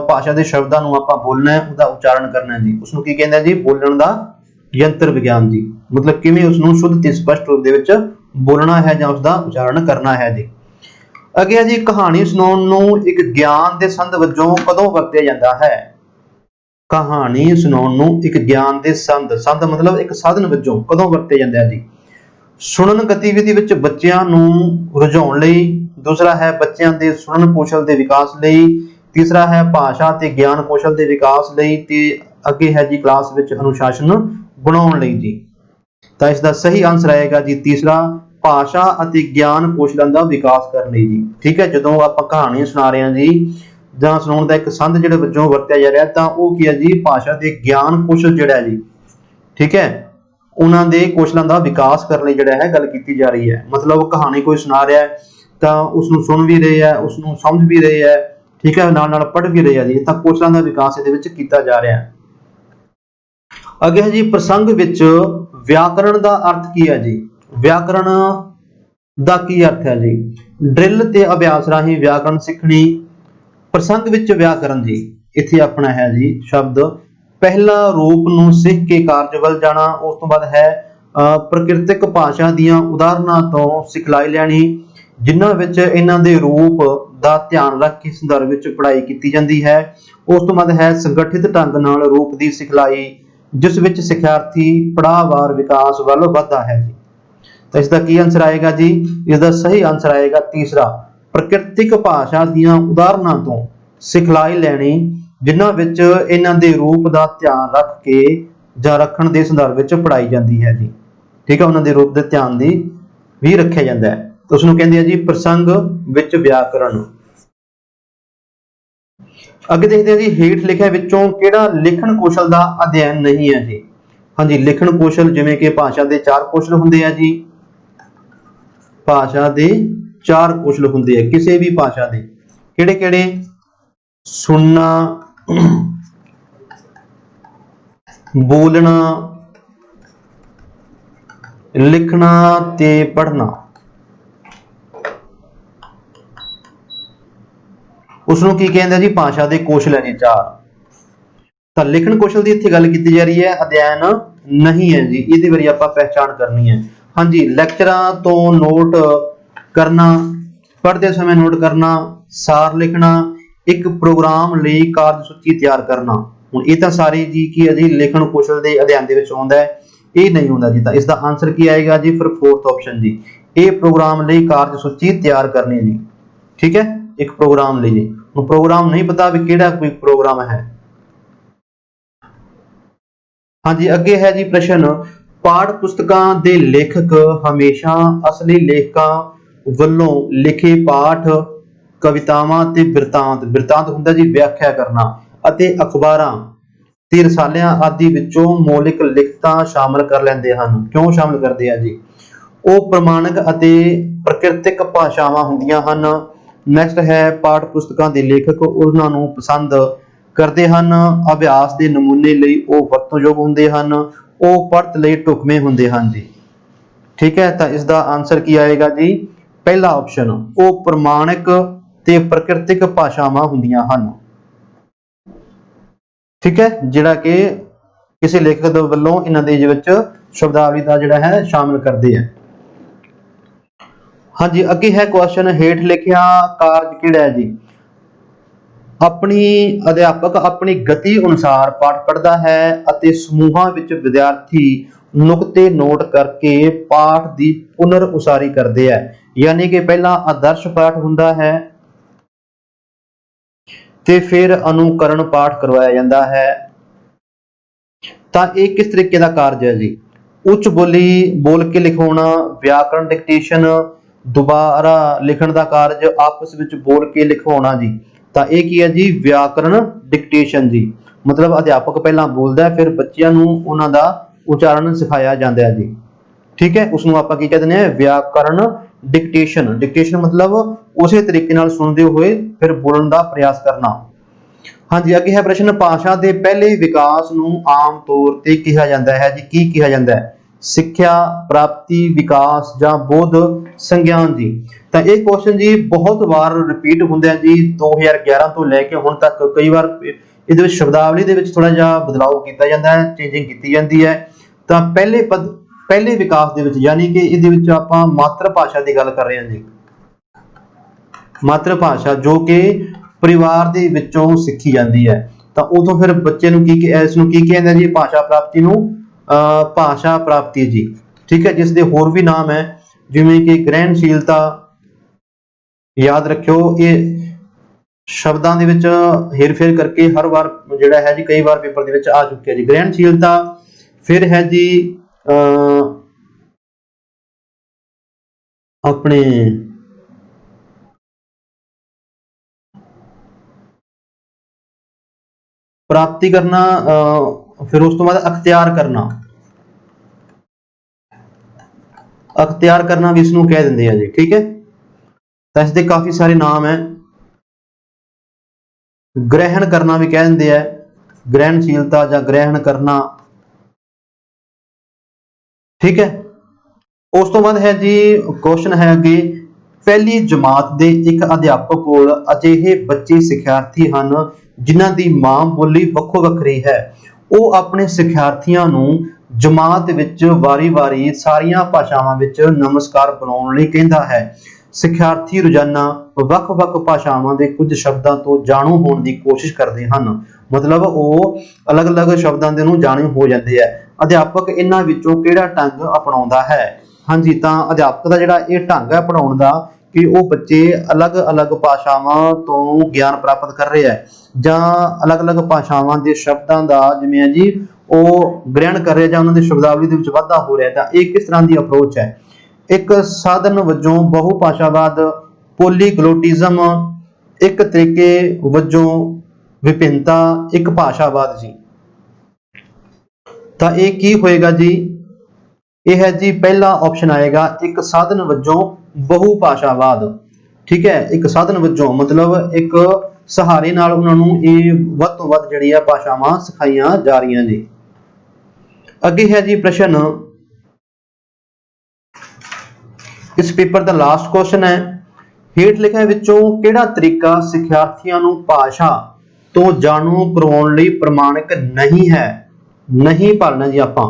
भाषा के शब्दों को आपां बोलना है, उसका उच्चारण करना है जी, उसनूं की कहंदे जी बोलण दा यंत्र विज्ञान जी। मतलब किवें उसनूं शुद्ध ते स्पष्ट रूप दे विच बोलना है जां उसका उच्चारण करना है जी। ਅੱਗੇ ਹੈ ਜੀ ਕਹਾਣੀ ਸੁਣਾਉਣ ਨੂੰ ਇੱਕ ਗਿਆਨ ਦੇ ਸੰਦ ਵਜੋਂ ਕਦੋਂ ਵਰਤਿਆ ਜਾਂਦਾ ਹੈ? ਕਹਾਣੀ ਸੁਣਾਉਣ ਨੂੰ ਇੱਕ ਗਿਆਨ ਦੇ ਸੰਦ ਮਤਲਬ ਇੱਕ ਸਾਧਨ ਵਜੋਂ ਕਦੋਂ ਵਰਤਿਆ ਜਾਂਦਾ ਹੈ ਜੀ? ਸੁਣਨ ਗਤੀਵਿਧੀ ਵਿੱਚ ਬੱਚਿਆਂ ਨੂੰ ਰੁਝਾਉਣ ਲਈ, ਦੂਸਰਾ ਹੈ ਬੱਚਿਆਂ ਦੇ ਸੁਣਨ ਕੌਸ਼ਲ ਦੇ ਵਿਕਾਸ ਲਈ, ਤੀਸਰਾ ਹੈ ਭਾਸ਼ਾ ਤੇ ਗਿਆਨ ਕੌਸ਼ਲ ਦੇ ਵਿਕਾਸ ਲਈ, ਤੇ ਅੱਗੇ ਹੈ ਜੀ ਕਲਾਸ ਵਿੱਚ ਅਨੁਸ਼ਾਸਨ ਬਣਾਉਣ ਲਈ ਜੀ। ਤਾਂ ਇਸ ਦਾ ਸਹੀ ਆਨਸਰ ਆਏਗਾ ਜੀ ਤੀਸਰਾ, ਭਾਸ਼ਾ ਅਤੇ ਗਿਆਨ ਕੌਸ਼ਲਾਂ ਦਾ ਵਿਕਾਸ ਕਰਨ ਲਈ ਜੀ। ਠੀਕ ਹੈ, ਜਦੋਂ ਆਪਾਂ ਕਹਾਣੀ ਸੁਣਾ ਰਹੇ ਹਾਂ ਜੀ ਜਾਂ ਸੁਣਾਉਣ ਦਾ ਇੱਕ ਸੰਦ ਜਿਹੜੇ ਵਜੋਂ ਵਰਤਿਆ ਜਾ ਰਿਹਾ, ਤਾਂ ਉਹ ਕੀ ਹੈ ਜੀ ਭਾਸ਼ਾ ਤੇ ਗਿਆਨ ਕੌਸ਼ਲ ਜਿਹੜਾ ਹੈ ਜੀ, ਠੀਕ ਹੈ, ਉਹਨਾਂ ਦੇ ਕੌਸ਼ਲਾਂ ਦਾ ਵਿਕਾਸ ਕਰਨ ਲਈ ਜਿਹੜਾ ਹੈ ਗੱਲ ਕੀਤੀ ਜਾ ਰਹੀ ਹੈ। ਮਤਲਬ ਕਹਾਣੀ ਕੋਈ ਸੁਣਾ ਰਿਹਾ ਹੈ ਤਾਂ ਉਸ ਨੂੰ ਸੁਣ ਵੀ ਰਹੇ ਹੈ, ਉਸ ਨੂੰ ਸਮਝ ਵੀ ਰਹੇ ਹੈ, ਠੀਕ ਹੈ, ਨਾਲ ਨਾਲ ਪੜ੍ਹ ਵੀ ਰਹੇ ਹੈ ਜੀ, ਤਾਂ ਕੌਸ਼ਲਾਂ ਦਾ ਵਿਕਾਸ ਇਹਦੇ ਵਿੱਚ ਕੀਤਾ ਜਾ ਰਿਹਾ ਹੈ। ਅੱਗੇ ਹੈ ਜੀ ਪ੍ਰਸੰਗ ਵਿੱਚ ਵਿਆਕਰਣ ਦਾ ਅਰਥ ਕੀ ਹੈ ਜੀ? ਵਿਆਕਰਣ ਦਾ ਕੀ ਅਰਥ ਹੈ ਜੀ? ਡਰਿਲ ਤੇ ਅਭਿਆਸ ਰਾਹੀਂ ਵਿਆਕਰਣ ਸਿੱਖਣੀ। ਪ੍ਰਸੰਗ ਵਿੱਚ ਵਿਆਕਰਣ ਜੀ, ਇੱਥੇ ਆਪਣਾ ਹੈ ਜੀ ਸ਼ਬਦ ਪਹਿਲਾ ਰੂਪ ਨੂੰ ਸਿੱਖ ਕੇ ਕਾਰਜ ਵੱਲ ਜਾਣਾ। ਉਸ ਤੋਂ ਬਾਅਦ ਹੈ ਪ੍ਰਕਿਰਤਿਕ ਭਾਸ਼ਾ ਦੀਆਂ ਉਦਾਹਰਨਾਂ ਤੋਂ ਸਿਖਲਾਈ ਲੈਣੀ, ਜਿਨ੍ਹਾਂ ਵਿੱਚ ਇਹਨਾਂ ਦੇ ਰੂਪ ਦਾ ਧਿਆਨ ਰੱਖ ਕੇ ਸੰਦਰਭ ਵਿੱਚ ਪੜ੍ਹਾਈ ਕੀਤੀ ਜਾਂਦੀ ਹੈ। ਉਸ ਤੋਂ ਬਾਅਦ ਹੈ ਸੰਗਠਿਤ ਢੰਗ ਨਾਲ ਰੂਪ ਦੀ ਸਿਖਲਾਈ, ਜਿਸ ਵਿੱਚ ਸਿਖਿਆਰਥੀ ਪੜਾਅਵਾਰ ਵਿਕਾਸ ਵੱਲ ਵਧਦਾ ਹੈ ਜੀ। ਤਾਂ ਇਸ ਦਾ ਕੀ ਆਨਸਰ ਆਏਗਾ ਜੀ? ਇਸ ਦਾ ਸਹੀ ਆਨਸਰ ਆਏਗਾ ਤੀਸਰਾ, ਪ੍ਰਕਿਰਤਿਕ ਭਾਸ਼ਾ ਦੀਆਂ ਉਦਾਹਰਨਾਂ ਤੋਂ ਸਿਖਲਾਈ ਲੈਣੀ, ਜਿਨ੍ਹਾਂ ਵਿੱਚ ਇਹਨਾਂ ਦੇ ਰੂਪ ਦਾ ਧਿਆਨ ਰੱਖ ਕੇ ਜਾਂ ਰੱਖਣ ਦੇ ਸੰਦਰਭ ਵਿੱਚ ਪੜ੍ਹਾਈ ਜਾਂਦੀ ਹੈ ਜੀ। ਠੀਕ ਹੈ, ਉਹਨਾਂ ਦੇ ਰੂਪ ਦੇ ਧਿਆਨ ਦੀ ਵੀ ਰੱਖਿਆ ਜਾਂਦਾ ਹੈ, ਤਾਂ ਉਸ ਨੂੰ ਕਹਿੰਦੇ ਆ ਜੀ ਪ੍ਰਸੰਗ ਵਿੱਚ ਵਿਆਕਰਣ। ਅੱਗੇ ਦੇਖਦੇ ਹਾਂ ਜੀ ਹੇਠ ਲਿਖਿਆਂ ਵਿੱਚੋਂ ਕਿਹੜਾ ਲਿਖਣ ਕੌਸ਼ਲ ਦਾ ਅਧਿਐਨ ਨਹੀਂ ਹੈ ਜੀ? ਹਾਂਜੀ, ਲਿਖਣ ਕੌਸ਼ਲ ਜਿਵੇਂ ਕਿ ਭਾਸ਼ਾ ਦੇ 4 ਕੌਸ਼ਲ ਹੁੰਦੇ ਆ ਜੀ, ਭਾਸ਼ਾ ਦੇ 4 ਕੌਸ਼ਲ ਹੁੰਦੇ ਆ ਕਿਸੇ ਵੀ ਭਾਸ਼ਾ ਦੇ। ਕਿਹੜੇ ਕਿਹੜੇ? ਸੁਣਨਾ, ਬੋਲਣਾ, ਲਿਖਣਾ ਤੇ ਪੜ੍ਹਨਾ। ਉਸ ਨੂੰ ਕੀ ਕਹਿੰਦੇ ਜੀ? ਭਾਸ਼ਾ ਦੇ ਕੌਸ਼ਲ ਹੈ ਜੀ 4। ਤਾਂ ਲਿਖਣ ਕੌਸ਼ਲ ਦੀ ਇੱਥੇ ਗੱਲ ਕੀਤੀ ਜਾ ਰਹੀ ਹੈ, ਅਧਿਐਨ ਨਹੀਂ ਹੈ ਜੀ, ਇਹਦੀ ਵਾਰੀ ਆਪਾਂ ਪਹਿਚਾਣ ਕਰਨੀ ਹੈ। ਹਾਂਜੀ, ਲੈਕਚਰਾਂ ਤੋਂ ਨੋਟ ਕਰਨਾ, ਪੜ੍ਹਦੇ ਸਮੇਂ ਨੋਟ ਕਰਨਾ, ਸਾਰ ਲਿਖਣਾ, ਇੱਕ ਪ੍ਰੋਗਰਾਮ ਲਈ ਕਾਰਜ ਸੂਚੀ ਤਿਆਰ ਕਰਨਾ। ਹੁਣ ਇਹ ਤਾਂ ਸਾਰੇ ਜੀ ਕੀ ਹੈ ਜੀ ਲਿਖਣ ਕੌਸ਼ਲ ਦੇ ਅਧਿਐਨ ਦੇ ਵਿੱਚ ਆਉਂਦਾ ਹੈ, ਇਹ ਨਹੀਂ ਹੁੰਦਾ ਜੀ। ਤਾਂ ਇਸ ਦਾ ਆਨਸਰ ਕੀ ਆਏਗਾ ਜੀ? ਫਿਰ 4th ਆਪਸ਼ਨ ਜੀ, ਇਹ ਪ੍ਰੋਗਰਾਮ ਲਈ ਕਾਰਜ ਸੂਚੀ ਤਿਆਰ ਕਰਨੀ ਜੀ। ਠੀਕ ਹੈ, ਇੱਕ ਪ੍ਰੋਗਰਾਮ ਲਈ ਜੀ। ਹੁਣ ਪ੍ਰੋਗਰਾਮ ਨਹੀਂ ਪਤਾ ਵੀ ਕਿਹੜਾ ਕੋਈ ਪ੍ਰੋਗਰਾਮ ਹੈ। ਹਾਂਜੀ, ਅੱਗੇ ਹੈ ਜੀ ਪ੍ਰਸ਼ਨ, ਪਾਠ ਪੁਸਤਕਾਂ ਦੇ ਲੇਖਕ ਹਮੇਸ਼ਾ ਅਸਲੀ ਲੇਖਕਾਂ ਵੱਲੋਂ ਲਿਖੇ ਪਾਠ, ਕਵਿਤਾਵਾਂ ਤੇ ਬਿਰਤਾਂਤ ਹੁੰਦਾ ਜੀ ਵਿਆਖਿਆ ਕਰਨਾ, ਅਤੇ ਅਖਬਾਰਾਂ ਤੇ ਰਸਾਲਿਆਂ ਆਦਿ ਵਿੱਚੋਂ ਮੌਲਿਕ ਲਿਖਤਾਂ ਸ਼ਾਮਲ ਕਰ ਲੈਂਦੇ ਹਨ। ਕਿਉਂ ਸ਼ਾਮਲ ਕਰਦੇ ਆ ਜੀ? ਉਹ ਪ੍ਰਮਾਣਿਕ ਅਤੇ ਪ੍ਰਕਿਰਤਿਕ ਭਾਸ਼ਾਵਾਂ ਹੁੰਦੀਆਂ ਹਨ। ਨੈਕਸਟ ਹੈ ਪਾਠ ਪੁਸਤਕਾਂ ਦੇ ਲੇਖਕ ਉਹਨਾਂ ਨੂੰ ਪਸੰਦ ਕਰਦੇ ਹਨ, ਅਭਿਆਸ ਦੇ ਨਮੂਨੇ ਲਈ ਉਹ ਵਰਤੋਂਯੋਗ ਹੁੰਦੇ ਹਨ, ਉਹ ਪੜ੍ਹਤ ਲਈ ਢੁਕਵੇਂ ਹੁੰਦੇ ਹਨ ਜੀ। ਠੀਕ ਹੈ, ਤਾਂ ਇਸ ਦਾ ਆਨਸਰ ਕੀ ਆਏਗਾ ਜੀ? ਪਹਿਲਾ ਆਪਸ਼ਨ, ਉਹ ਪ੍ਰਮਾਣਿਕ ਤੇ ਪ੍ਰਕਿਰਤਿਕ ਭਾਸ਼ਾਵਾਂ ਹੁੰਦੀਆਂ ਹਨ। ਠੀਕ ਹੈ, ਜਿਹੜਾ ਕਿ ਕਿਸੇ ਲੇਖਕ ਦੇ ਵੱਲੋਂ ਇਹਨਾਂ ਦੇ ਵਿੱਚ ਸ਼ਬਦਾਵਲੀ ਦਾ ਜਿਹੜਾ ਹੈ ਸ਼ਾਮਿਲ ਕਰਦੇ ਆ। ਹਾਂਜੀ, ਅੱਗੇ ਹੈ ਕੁਐਸਚਨ, ਹੇਠ ਲਿਖਿਆ ਕਾਰਜ ਕਿਹੜਾ ਹੈ ਜੀ? ਆਪਣੀ ਅਧਿਆਪਕ ਆਪਣੀ ਗਤੀ ਅਨੁਸਾਰ ਪਾਠ ਪੜ੍ਹਦਾ ਹੈ ਅਤੇ ਸਮੂਹਾਂ ਵਿੱਚ ਵਿਦਿਆਰਥੀ ਨੁਕਤੇ ਨੋਟ ਕਰਕੇ ਪਾਠ ਦੀ ਪੁਨਰ ਉਸਾਰੀ ਕਰਦੇ ਆ। ਯਾਨੀ ਕਿ ਪਹਿਲਾਂ ਆਦਰਸ਼ ਪਾਠ ਹੁੰਦਾ ਹੈ ਤੇ ਫਿਰ ਅਨੁਕਰਨ ਪਾਠ ਕਰਵਾਇਆ ਜਾਂਦਾ ਹੈ। ਤਾਂ ਇਹ ਕਿਸ ਤਰੀਕੇ ਦਾ ਕਾਰਜ ਹੈ ਜੀ? ਉੱਚ ਬੋਲ ਕੇ ਲਿਖਾਉਣਾ, ਵਿਆਕਰਣ ਡਿਕਟੇਸ਼ਨ, ਦੁਬਾਰਾ ਲਿਖਣ ਦਾ ਕਾਰਜ, ਆਪਸ ਵਿੱਚ ਬੋਲ ਕੇ ਲਿਖਵਾਉਣਾ ਜੀ। ਤਾਂ ਇਹ ਕੀ ਹੈ ਜੀ? ਵਿਆਕਰਣ ਡਿਕਟੇਸ਼ਨ ਜੀ। ਮਤਲਬ ਅਧਿਆਪਕ ਪਹਿਲਾਂ ਬੋਲਦਾ ਫਿਰ ਬੱਚਿਆਂ ਨੂੰ ਉਹਨਾਂ ਦਾ ਉਚਾਰਨ ਸਿਖਾਇਆ ਜਾਂਦਾ ਹੈ ਜੀ। ਠੀਕ ਹੈ, ਉਸ ਨੂੰ ਆਪਾਂ ਕੀ ਕਹਿੰਦੇ ਨੇ? ਵਿਆਕਰਣ ਡਿਕਟੇਸ਼ਨ। ਡਿਕਟੇਸ਼ਨ ਮਤਲਬ ਉਸੇ ਤਰੀਕੇ ਨਾਲ ਸੁਣਦੇ ਹੋਏ ਫਿਰ ਬੋਲਣ ਦਾ ਪ੍ਰਯਾਸ ਕਰਨਾ। ਹਾਂਜੀ, ਅੱਗੇ ਹੈ ਪ੍ਰਸ਼ਨ, ਭਾਸ਼ਾ ਦੇ ਪਹਿਲੇ ਵਿਕਾਸ ਨੂੰ ਆਮ ਤੌਰ ਤੇ ਕਿਹਾ ਜਾਂਦਾ ਹੈ ਜੀ, ਕੀ ਕਿਹਾ ਜਾਂਦਾ ਹੈ? ਸਿੱਖਿਆ ਪ੍ਰਾਪਤੀ, ਵਿਕਾਸ ਜਾਂ ਬੋਧ ਸੰਗਿਆਨ ਜੀ। ਤਾਂ ਇਹ ਕੁਐਸਚਨ ਜੀ ਬਹੁਤ ਵਾਰ ਰਿਪੀਟ ਹੁੰਦਾ ਹੈ ਜੀ, 2011 ਤੋਂ ਲੈ ਕੇ ਹੁਣ ਤੱਕ ਕਈ ਵਾਰ ਇਹਦੇ ਵਿੱਚ ਸ਼ਬਦਾਵਲੀ ਦੇ ਵਿੱਚ ਥੋੜਾ ਜਿਹਾ ਬਦਲਾਅ ਕੀਤਾ ਜਾਂਦਾ ਹੈ, ਚੇਂਜਿੰਗ ਕੀਤੀ ਜਾਂਦੀ ਹੈ। ਤਾਂ ਪਹਿਲੇ ਵਿਕਾਸ ਦੇ ਵਿੱਚ, ਯਾਨੀ ਕਿ ਇਹਦੇ ਵਿੱਚ ਆਪਾਂ ਮਾਤਰ ਭਾਸ਼ਾ ਦੀ ਗੱਲ ਕਰ ਰਹੇ ਹਾਂ ਜੀ। ਮਾਤਰ ਭਾਸ਼ਾ ਜੋ ਕਿ ਪਰਿਵਾਰ ਦੇ ਵਿੱਚੋਂ ਸਿੱਖੀ ਜਾਂਦੀ ਹੈ। ਤਾਂ ਉਦੋਂ ਫਿਰ ਬੱਚੇ ਨੂੰ ਇਸ ਨੂੰ ਕੀ ਕਹਿੰਦੇ ਜੀ, ਭਾਸ਼ਾ ਪ੍ਰਾਪਤੀ ਨੂੰ ਭਾਸ਼ਾ ਪ੍ਰਾਪਤੀ ਜੀ। ਠੀਕ ਹੈ, ਜਿਸ ਦੇ ਹੋਰ ਵੀ ਨਾਮ ਹੈ ਜਿਵੇਂ ਕਿ ਗ੍ਰਹਿਣਸ਼ੀਲਤਾ। ਯਾਦ ਰੱਖਿਓ ਇਹ ਸ਼ਬਦਾਂ ਦੇ ਵਿੱਚ ਹੇਰ-ਫੇਰ ਕਰਕੇ ਹਰ ਵਾਰ ਜਿਹੜਾ ਹੈ ਜੀ ਕਈ ਵਾਰ ਪੇਪਰ ਦੇ ਵਿੱਚ ਆ ਚੁੱਕਿਆ ਜੀ। ਗ੍ਰਹਿਣਸ਼ੀਲਤਾ, ਫਿਰ ਹੈ ਜੀ ਆਪਣੇ ਪ੍ਰਾਪਤੀ करना, फिर उस तो बाद अख्तियार करना। अख्तियार करना भी इसनों कह देंगे जी। ठीक है, तो इसके काफी सारे नाम है। ग्रहण करना भी कह देंगे है, ग्रहणशीलता या ग्रहण करना। ठीक है, उस तो बाद है जी क्वेश्चन है कि पहली जमात के एक अध्यापक कोल अजिहे बच्चे सिखार्थी हैं जिन्हां दी मां बोली वक्खो वक्खरी है, वो अपने सिखार्थियों नूं जमात विच वारी-वारी सारियां भाषावां विच नमस्कार बुलाउण लई कहंदा है। सिखार्थी रोजाना ਵੱਖ-ਵੱਖ ਭਾਸ਼ਾਵਾਂ ਦੇ ਕੁਝ ਸ਼ਬਦਾਂ ਤੋਂ ਜਾਣੂ ਹੋਣ ਦੀ ਕੋਸ਼ਿਸ਼ ਕਰਦੇ ਹਨ। मतलब ਉਹ ਅਲੱਗ-ਅਲੱਗ ਸ਼ਬਦਾਂ ਦੇ ਨੂੰ ਜਾਣੂ ਹੋ ਜਾਂਦੇ ਆ। ਅਧਿਆਪਕ ਇਹਨਾਂ ਵਿੱਚੋਂ ਕਿਹੜਾ ਢੰਗ ਅਪਣਾਉਂਦਾ ਹੈ? ਹਾਂਜੀ, ਤਾਂ ਅਧਿਆਪਕ ਦਾ ਜਿਹੜਾ ਇਹ ਢੰਗ ਹੈ ਪੜਾਉਣ ਦਾ ਕਿ ਉਹ ਬੱਚੇ ਅਲੱਗ-ਅਲੱਗ ਭਾਸ਼ਾਵਾਂ ਤੋਂ ਗਿਆਨ ਪ੍ਰਾਪਤ ਕਰ ਰਹੇ ਹੈ ਜਾਂ ਅਲੱਗ-ਅਲੱਗ ਭਾਸ਼ਾਵਾਂ ਦੇ ਸ਼ਬਦਾਂ ਦਾ ਜਿਵੇਂ ਹੈ ਜੀ ਉਹ ਗ੍ਰਹਿਣ ਕਰ ਰਹੇ ਜਾਂ ਉਹਨਾਂ ਦੀ ਸ਼ਬਦਾਵਲੀ ਦੇ ਵਿੱਚ ਵਾਧਾ ਹੋ ਰਿਹਾ। ਤਾਂ ਇਹ ਕਿਸ ਤਰ੍ਹਾਂ ਦੀ ਅਪਰੋਚ ਹੈ? ਇੱਕ ਸਾਧਨ ਵਜੋਂ ਬਹੁ ਭਾਸ਼ਾਵਾਦ, ਪੋਲੀਗਲੋਟਿਜ਼ਮ, ਇੱਕ ਤਰੀਕੇ ਵਜੋਂ ਵਿਭਿੰਨਤਾ, ਇੱਕ ਭਾਸ਼ਾਵਾਦ ਜੀ। ਤਾਂ ਇਹ ਕੀ ਹੋਏਗਾ ਜੀ? ਇਹ ਹੈ ਜੀ ਪਹਿਲਾ ਆਪਸ਼ਨ ਆਏਗਾ, ਇੱਕ ਸਾਧਨ ਵਜੋਂ ਬਹੁ ਭਾਸ਼ਾਵਾਦ। ਠੀਕ ਹੈ, ਇੱਕ ਸਾਧਨ ਵਜੋਂ ਮਤਲਬ ਇੱਕ ਸਹਾਰੇ ਨਾਲ ਉਹਨਾਂ ਨੂੰ ਇਹ ਵੱਧ ਤੋਂ ਵੱਧ ਜਿਹੜੀ ਆ ਭਾਸ਼ਾਵਾਂ ਸਿਖਾਈਆਂ ਜਾ ਰਹੀਆਂ ਨੇ। ਅੱਗੇ ਹੈ ਜੀ ਪ੍ਰਸ਼ਨ, ਇਸ ਪੇਪਰ ਦਾ ਲਾਸਟ ਕੁਐਸਚਨ ਹੈ, ਹੇਠ ਲਿਖਿਆਂ ਵਿੱਚੋਂ ਕਿਹੜਾ ਤਰੀਕਾ ਸਿਖਿਆਰਥੀਆਂ ਨੂੰ ਭਾਸ਼ਾ ਤੋਂ ਜਾਣੂ ਕਰਵਾਉਣ ਲਈ ਪ੍ਰਮਾਣਿਕ ਨਹੀਂ ਹੈ? ਨਹੀਂ ਭਰਨਾ ਜੀ ਆਪਾਂ।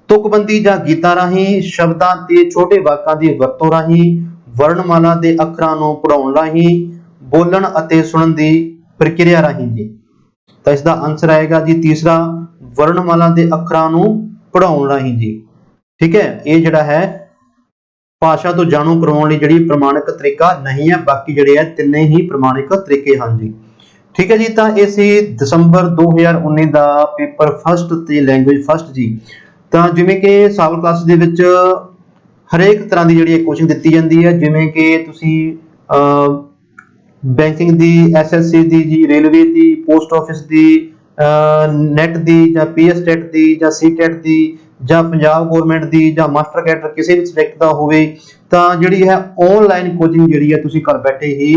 ਤੁਕਬੰਦੀ ਜਾਂ ਗੀਤਾਂ ਰਾਹੀਂ, ਸ਼ਬਦਾਂ ਤੇ ਛੋਟੇ ਵਾਕਾਂ ਦੀ ਵਰਤੋਂ ਰਾਹੀਂ, ਵਰਣਮਾਲਾ ਦੇ ਅੱਖਰਾਂ ਨੂੰ ਪੜ੍ਹਾਉਣ ਰਾਹੀਂ, ਬੋਲਣ ਅਤੇ ਸੁਣਨ ਦੀ ਪ੍ਰਕਿਰਿਆ ਰਾਹੀਂ ਜੀ। ਤਾਂ ਇਸ ਦਾ ਆਨਸਰ ਆਏਗਾ ਜੀ ਤੀਸਰਾ, ਵਰਣਮਾਲਾ ਦੇ ਅੱਖਰਾਂ ਨੂੰ ਪੜ੍ਹਾਉਣ ਰਾਹੀਂ ਜੀ। ਠੀਕ ਹੈ, ਇਹ ਜਿਹੜਾ ਹੈ ਭਾਸ਼ਾ ਤੋਂ ਜਾਣੂ ਕਰਵਾਉਣ ਲਈ ਜਿਹੜੀ ਪ੍ਰਮਾਣਿਕ ਤਰੀਕਾ ਨਹੀਂ ਹੈ, ਬਾਕੀ ਜਿਹੜੇ ਹੈ ਤਿੰਨੇ ਹੀ ਪ੍ਰਮਾਣਿਕ ਤਰੀਕੇ ਹਨ ਜੀ। ਠੀਕ ਹੈ ਜੀ, ਤਾਂ ਇਹ ਸੀ ਦਸੰਬਰ 2019 ਦਾ ਪੇਪਰ ਫਸਟ ਤੇ ਲੈਂਗੁਏਜ ਫਸਟ ਜੀ। ਤਾਂ ਜਿਵੇਂ ਕਿ ਸਾਵਲ ਕਲਾਸ ਦੇ ਵਿੱਚ ਹਰੇਕ ਤਰ੍ਹਾਂ ਦੀ ਜਿਹੜੀ ਕੋਚਿੰਗ ਦਿੱਤੀ ਜਾਂਦੀ ਹੈ, ਜਿਵੇਂ ਕਿ ਤੁਸੀਂ ਬੈਂਕਿੰਗ ਦੀ, ਐਸਐਸਸੀ ਦੀ ਜੀ, ਰੇਲਵੇ ਦੀ, ਪੋਸਟ ਆਫਿਸ ਦੀ, ਨੈਟ ਦੀ ਜਾਂ ਪੀਐਸਟੈਟ ਦੀ ਜਾਂ ਸੀਟੈਟ ਦੀ ਜਾਂ ਪੰਜਾਬ ਗਵਰਨਮੈਂਟ ਦੀ ਜਾਂ ਮਾਸਟਰ ਕੈਡਰ ਕਿਸੇ ਵੀ ਸਬਜੈਕਟ ਦਾ ਹੋਵੇ, ਤਾਂ ਜਿਹੜੀ ਹੈ ਆਨਲਾਈਨ ਕੋਚਿੰਗ ਜਿਹੜੀ ਹੈ ਤੁਸੀਂ ਘਰ ਬੈਠੇ ਹੀ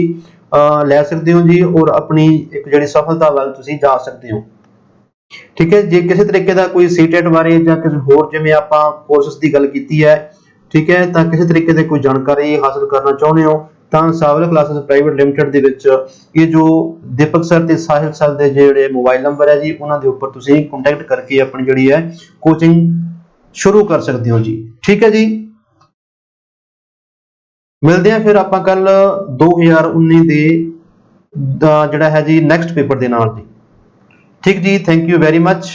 ਲੈ ਸਕਦੇ ਹੋ ਜੀ ਔਰ ਆਪਣੀ ਇੱਕ ਜਿਹੜੀ ਸਫਲਤਾ ਵੱਲ ਤੁਸੀਂ ਜਾ ਸਕਦੇ ਹੋ। ਠੀਕ ਹੈ, ਜੇ ਕਿਸੇ ਤਰੀਕੇ ਦਾ ਕੋਈ ਸੀਟੈਟ ਬਾਰੇ ਜਾਂ ਕਿਸੇ ਹੋਰ ਜਿਵੇਂ ਆਪਾਂ ਕੋਰਸਸ ਦੀ ਗੱਲ ਕੀਤੀ ਹੈ, ਠੀਕ ਹੈ, ਤਾਂ ਕਿਸੇ ਤਰੀਕੇ ਦੀ ਕੋਈ ਜਾਣਕਾਰੀ ਹਾਸਲ ਕਰਨਾ ਚਾਹੁੰਦੇ ਹੋ ਤਾਂ ਸਾਵਲ ਕਲਾਸਿਸ ਪ੍ਰਾਈਵੇਟ ਲਿਮਟਿਡ ਦੇ ਵਿੱਚ ਇਹ ਜੋ ਦੀਪਕ ਸਰ ਤੇ ਸਾਹਿਲ ਸਰ ਦੇ ਜਿਹੜੇ ਮੋਬਾਈਲ ਨੰਬਰ ਹੈ ਜੀ ਉਹਨਾਂ ਦੇ ਉੱਪਰ ਤੁਸੀਂ ਕੰਟੈਕਟ ਕਰਕੇ ਆਪਣੀ ਜਿਹੜੀ ਹੈ ਕੋਚਿੰਗ ਸ਼ੁਰੂ ਕਰ ਸਕਦੇ ਹੋ ਜੀ। ਠੀਕ ਹੈ ਜੀ, ਮਿਲਦੇ ਹਾਂ ਫਿਰ ਆਪਾਂ ਕੱਲ 2019 ਦੇ ਜਿਹੜਾ ਹੈ ਜੀ ਨੈਕਸਟ ਪੇਪਰ ਦੇ ਨਾਲ ਜੀ। ਠੀਕ ਜੀ, ਥੈਂਕ ਯੂ ਵੈਰੀ ਮਚ।